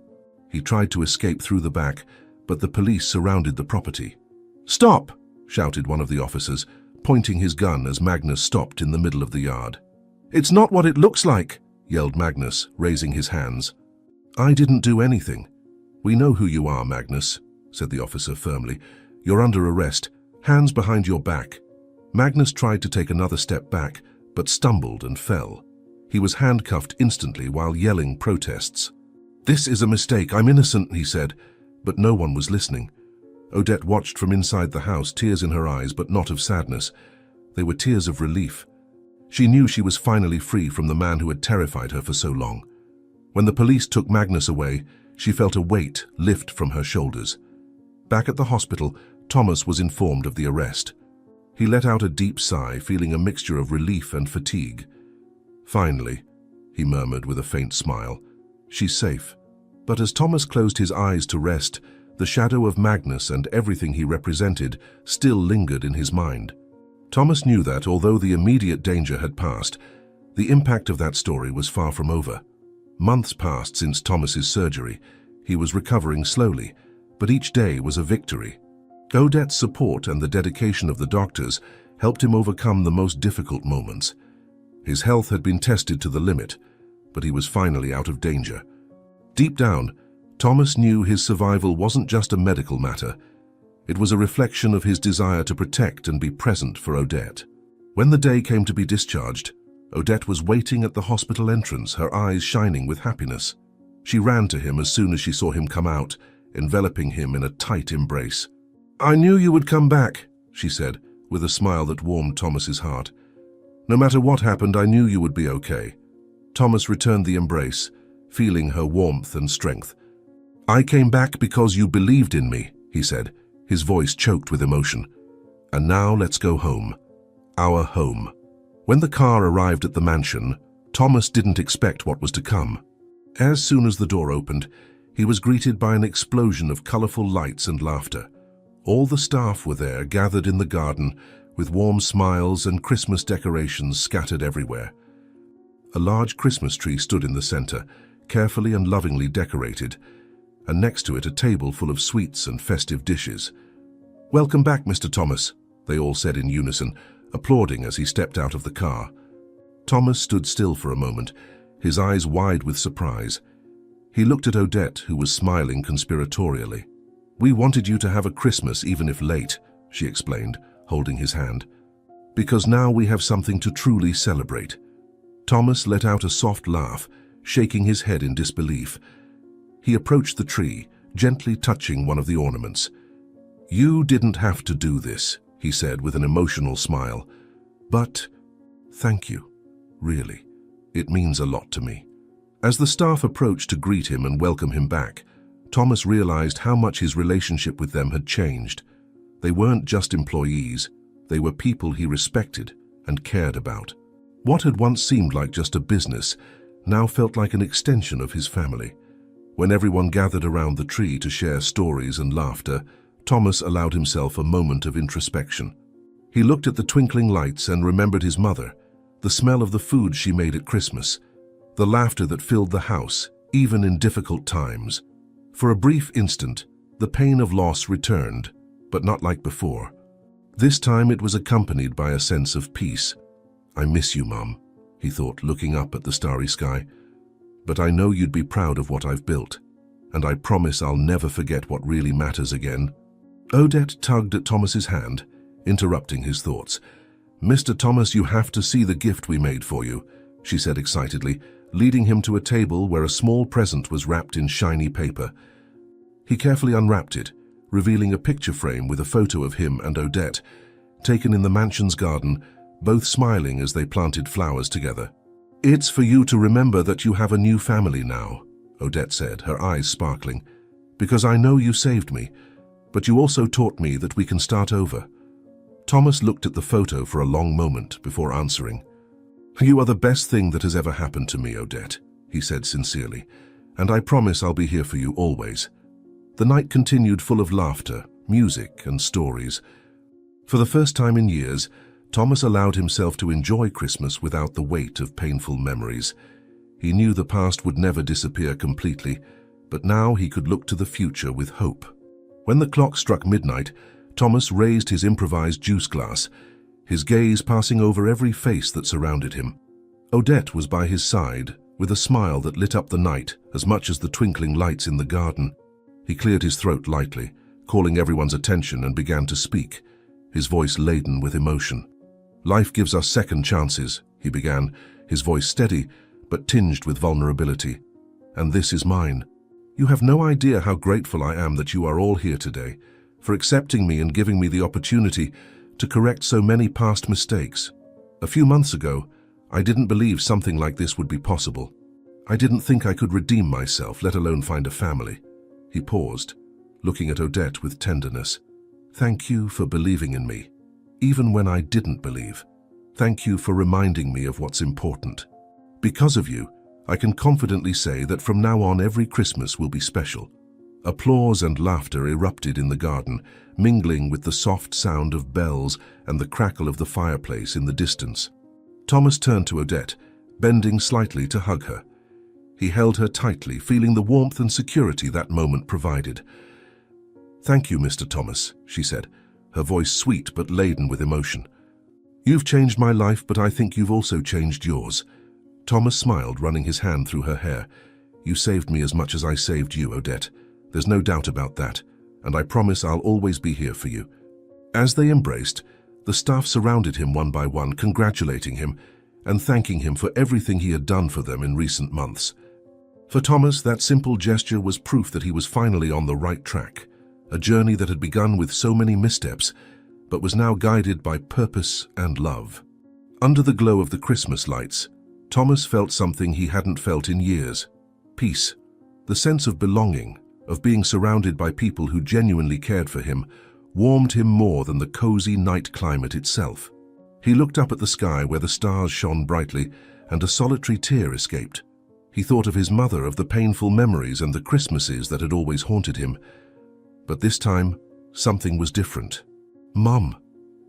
He tried to escape through the back, but the police surrounded the property. "Stop!" shouted one of the officers, pointing his gun as Magnus stopped in the middle of the yard. "It's not what it looks like," yelled Magnus, raising his hands. "I didn't do anything." "We know who you are, Magnus," said the officer firmly. "You're under arrest. Hands behind your back." Magnus tried to take another step back, but stumbled and fell. He was handcuffed instantly while yelling protests. "This is a mistake. I'm innocent," he said, but no one was listening. Odette watched from inside the house, tears in her eyes, but not of sadness. They were tears of relief. She knew she was finally free from the man who had terrified her for so long. When the police took Magnus away, she felt a weight lift from her shoulders. Back at the hospital, Thomas was informed of the arrest. He let out a deep sigh, feeling a mixture of relief and fatigue. "Finally," he murmured with a faint smile, "she's safe." But as Thomas closed his eyes to rest, the shadow of Magnus and everything he represented still lingered in his mind. Thomas knew that, although the immediate danger had passed, the impact of that story was far from over. Months passed since Thomas's surgery. He was recovering slowly, but each day was a victory. Odette's support and the dedication of the doctors helped him overcome the most difficult moments. His health had been tested to the limit, but he was finally out of danger. Deep down, Thomas knew his survival wasn't just a medical matter. It was a reflection of his desire to protect and be present for Odette. When the day came to be discharged, Odette was waiting at the hospital entrance, her eyes shining with happiness. She ran to him as soon as she saw him come out, enveloping him in a tight embrace. "I knew you would come back," she said, with a smile that warmed Thomas's heart. "No matter what happened, I knew you would be okay." Thomas returned the embrace, feeling her warmth and strength. "I came back because you believed in me," he said, his voice choked with emotion. "And now let's go home. Our home." When the car arrived at the mansion, Thomas didn't expect what was to come. As soon as the door opened, he was greeted by an explosion of colorful lights and laughter. All the staff were there, gathered in the garden, with warm smiles and Christmas decorations scattered everywhere. A large Christmas tree stood in the center, carefully and lovingly decorated, and next to it a table full of sweets and festive dishes. "Welcome back, Mr. Thomas," they all said in unison, applauding as he stepped out of the car. Thomas stood still for a moment, his eyes wide with surprise. He looked at Odette, who was smiling conspiratorially. "We wanted you to have a Christmas, even if late," she explained, holding his hand, "because now we have something to truly celebrate." Thomas let out a soft laugh, shaking his head in disbelief. He approached the tree, gently touching one of the ornaments. "You didn't have to do this," he said with an emotional smile. "But thank you, really. It means a lot to me." As the staff approached to greet him and welcome him back, Thomas realized how much his relationship with them had changed. They weren't just employees, they were people he respected and cared about. What had once seemed like just a business now felt like an extension of his family. When everyone gathered around the tree to share stories and laughter, Thomas allowed himself a moment of introspection. He looked at the twinkling lights and remembered his mother, the smell of the food she made at Christmas, the laughter that filled the house, even in difficult times. For a brief instant, the pain of loss returned, but not like before. This time it was accompanied by a sense of peace. "I miss you, Mum," he thought, looking up at the starry sky. "But I know you'd be proud of what I've built, and I promise I'll never forget what really matters again." Odette tugged at Thomas's hand, interrupting his thoughts. "Mr. Thomas, you have to see the gift we made for you," she said excitedly, leading him to a table where a small present was wrapped in shiny paper. He carefully unwrapped it, revealing a picture frame with a photo of him and Odette, taken in the mansion's garden, both smiling as they planted flowers together. "It's for you to remember that you have a new family now," Odette said, her eyes sparkling, "because I know you saved me, but you also taught me that we can start over." Thomas looked at the photo for a long moment before answering. "You are the best thing that has ever happened to me, Odette," he said sincerely, "and I promise I'll be here for you always." The night continued full of laughter, music, and stories. For the first time in years, Thomas allowed himself to enjoy Christmas without the weight of painful memories. He knew the past would never disappear completely, but now he could look to the future with hope. When the clock struck midnight, Thomas raised his improvised juice glass, his gaze passing over every face that surrounded him. Odette was by his side, with a smile that lit up the night as much as the twinkling lights in the garden. He cleared his throat lightly, calling everyone's attention, and began to speak, his voice laden with emotion. "Life gives us second chances," he began, his voice steady but tinged with vulnerability. "And this is mine. You have no idea how grateful I am that you are all here today, for accepting me and giving me the opportunity to correct so many past mistakes. A few months ago, I didn't believe something like this would be possible. I didn't think I could redeem myself, let alone find a family." He paused, looking at Odette with tenderness. "Thank you for believing in me, even when I didn't believe. Thank you for reminding me of what's important. Because of you, I can confidently say that from now on every Christmas will be special." Applause and laughter erupted in the garden, mingling with the soft sound of bells and the crackle of the fireplace in the distance. Thomas turned to Odette, bending slightly to hug her. He held her tightly, feeling the warmth and security that moment provided. "Thank you, Mr. Thomas," she said, her voice sweet but laden with emotion. "You've changed my life, but I think you've also changed yours." Thomas smiled, running his hand through her hair. "You saved me as much as I saved you, Odette. There's no doubt about that, and I promise I'll always be here for you." As they embraced, the staff surrounded him one by one, congratulating him and thanking him for everything he had done for them in recent months. For Thomas, that simple gesture was proof that he was finally on the right track, a journey that had begun with so many missteps, but was now guided by purpose and love. Under the glow of the Christmas lights, Thomas felt something he hadn't felt in years: peace. The sense of belonging, of being surrounded by people who genuinely cared for him, warmed him more than the cozy night climate itself. He looked up at the sky where the stars shone brightly, and a solitary tear escaped. He thought of his mother, of the painful memories and the Christmases that had always haunted him. But this time, something was different. "Mum,"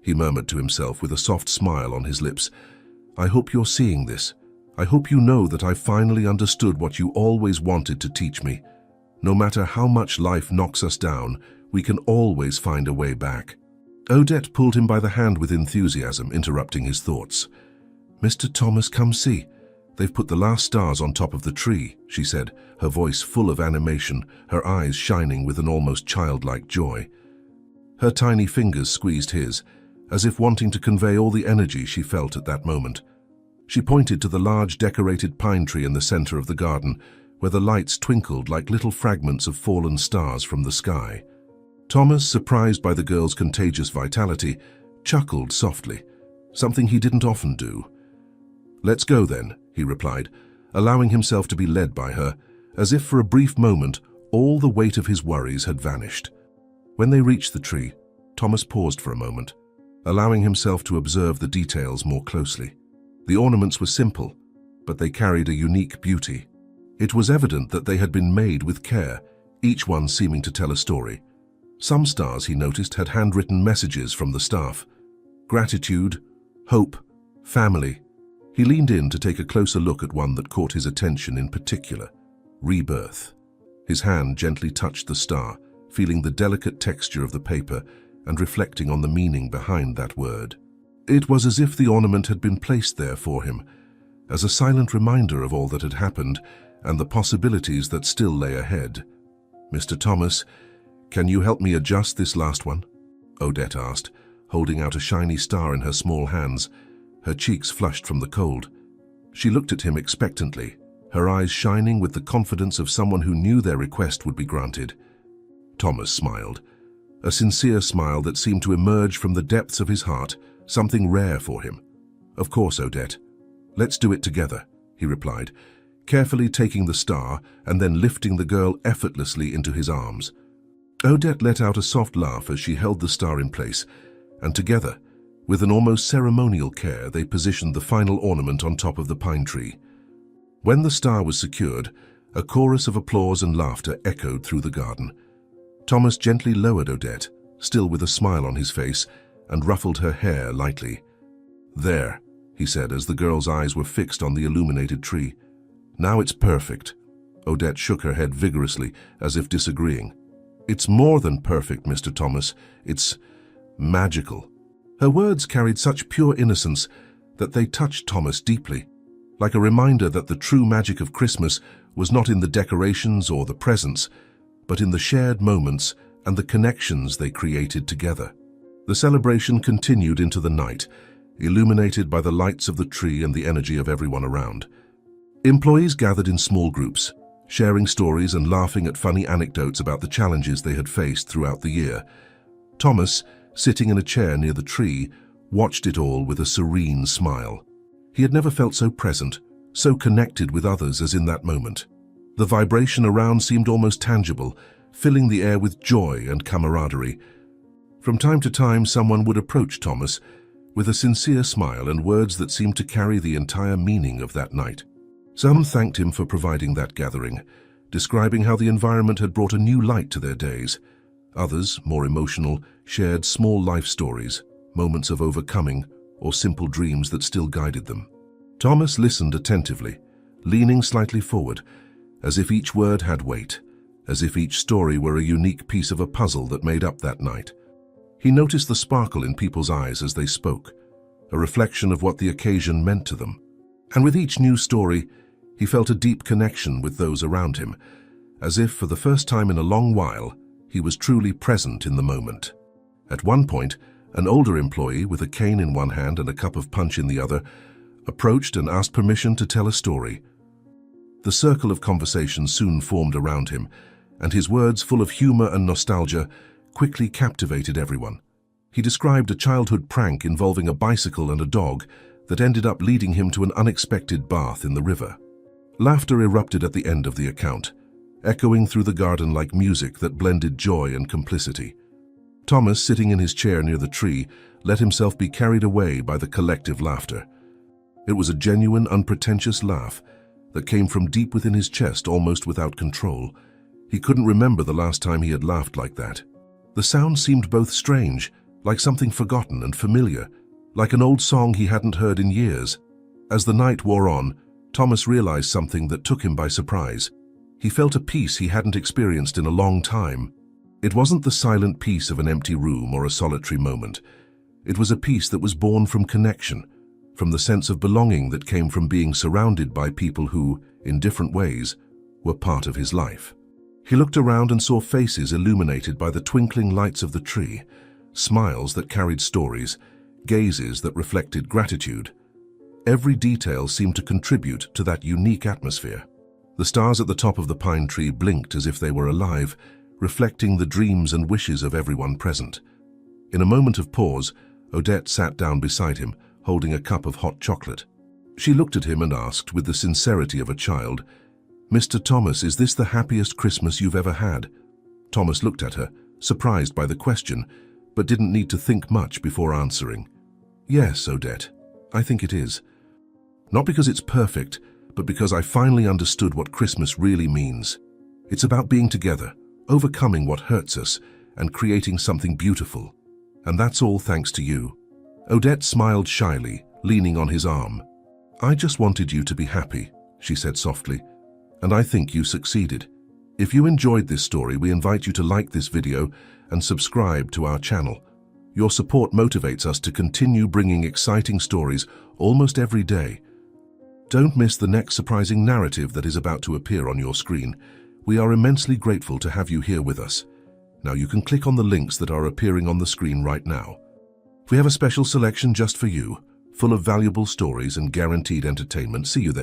he murmured to himself with a soft smile on his lips, "I hope you're seeing this. I hope you know that I finally understood what you always wanted to teach me. No matter how much life knocks us down, we can always find a way back." Odette pulled him by the hand with enthusiasm, interrupting his thoughts. "Mr. Thomas, come see. They've put the last stars on top of the tree," she said, her voice full of animation, her eyes shining with an almost childlike joy. Her tiny fingers squeezed his, as if wanting to convey all the energy she felt at that moment. She pointed to the large decorated pine tree in the center of the garden, where the lights twinkled like little fragments of fallen stars from the sky. Thomas, surprised by the girl's contagious vitality, chuckled softly, something he didn't often do. "Let's go then," he replied, allowing himself to be led by her, as if for a brief moment all the weight of his worries had vanished. When they reached the tree, Thomas paused for a moment, allowing himself to observe the details more closely. The ornaments were simple, but they carried a unique beauty. It was evident that they had been made with care, each one seeming to tell a story. Some stars, he noticed, had handwritten messages from the staff: gratitude, hope, family. He leaned in to take a closer look at one that caught his attention in particular: rebirth. His hand gently touched the star, feeling the delicate texture of the paper and reflecting on the meaning behind that word. It was as if the ornament had been placed there for him, as a silent reminder of all that had happened and the possibilities that still lay ahead. "Mr. Thomas, can you help me adjust this last one?" Odette asked, holding out a shiny star in her small hands. Her cheeks flushed from the cold. She looked at him expectantly, her eyes shining with the confidence of someone who knew their request would be granted. Thomas smiled, a sincere smile that seemed to emerge from the depths of his heart, something rare for him. "Of course, Odette. Let's do it together," he replied, carefully taking the star and then lifting the girl effortlessly into his arms. Odette let out a soft laugh as she held the star in place, and together, with an almost ceremonial care, they positioned the final ornament on top of the pine tree. When the star was secured, a chorus of applause and laughter echoed through the garden. Thomas gently lowered Odette, still with a smile on his face, and ruffled her hair lightly. "There," he said as the girl's eyes were fixed on the illuminated tree. "Now it's perfect." Odette shook her head vigorously, as if disagreeing. "It's more than perfect, Mr. Thomas. It's magical." Her words carried such pure innocence that they touched Thomas deeply, like a reminder that the true magic of Christmas was not in the decorations or the presents, but in the shared moments and the connections they created together. The celebration continued into the night, illuminated by the lights of the tree and the energy of everyone around. Employees gathered in small groups, sharing stories and laughing at funny anecdotes about the challenges they had faced throughout the year. Thomas, sitting in a chair near the tree, watched it all with a serene smile. He had never felt so present, so connected with others as in that moment. The vibration around seemed almost tangible, filling the air with joy and camaraderie. From time to time, someone would approach Thomas with a sincere smile and words that seemed to carry the entire meaning of that night. Some thanked him for providing that gathering, describing how the environment had brought a new light to their days. Others, more emotional, shared small life stories, moments of overcoming, or simple dreams that still guided them. Thomas listened attentively, leaning slightly forward, as if each word had weight, as if each story were a unique piece of a puzzle that made up that night. He noticed the sparkle in people's eyes as they spoke, a reflection of what the occasion meant to them. And with each new story, he felt a deep connection with those around him, as if for the first time in a long while, he was truly present in the moment. At one point, an older employee with a cane in one hand and a cup of punch in the other approached and asked permission to tell a story. The circle of conversation soon formed around him, and his words, full of humor and nostalgia, quickly captivated everyone. He described a childhood prank involving a bicycle and a dog that ended up leading him to an unexpected bath in the river. Laughter erupted at the end of the account, echoing through the garden like music that blended joy and complicity. Thomas, sitting in his chair near the tree, let himself be carried away by the collective laughter. It was a genuine, unpretentious laugh that came from deep within his chest, almost without control. He couldn't remember the last time he had laughed like that. The sound seemed both strange, like something forgotten, and familiar, like an old song he hadn't heard in years. As the night wore on, Thomas realized something that took him by surprise. He felt a peace he hadn't experienced in a long time. It wasn't the silent peace of an empty room or a solitary moment. It was a peace that was born from connection, from the sense of belonging that came from being surrounded by people who, in different ways, were part of his life. He looked around and saw faces illuminated by the twinkling lights of the tree, smiles that carried stories, gazes that reflected gratitude. Every detail seemed to contribute to that unique atmosphere. The stars at the top of the pine tree blinked as if they were alive, reflecting the dreams and wishes of everyone present. In a moment of pause, Odette sat down beside him, holding a cup of hot chocolate. She looked at him and asked, with the sincerity of a child, "Mr. Thomas, is this the happiest Christmas you've ever had?" Thomas looked at her, surprised by the question, but didn't need to think much before answering. "Yes, Odette, I think it is. Not because it's perfect, but because I finally understood what Christmas really means. It's about being together, overcoming what hurts us, and creating something beautiful. And that's all thanks to you." Odette smiled shyly, leaning on his arm. "I just wanted you to be happy," she said softly, "and I think you succeeded. If you enjoyed this story, we invite you to like this video and subscribe to our channel. Your support motivates us to continue bringing exciting stories almost every day. Don't miss the next surprising narrative that is about to appear on your screen. We are immensely grateful to have you here with us. Now you can click on the links that are appearing on the screen right now. We have a special selection just for you, full of valuable stories and guaranteed entertainment. See you there.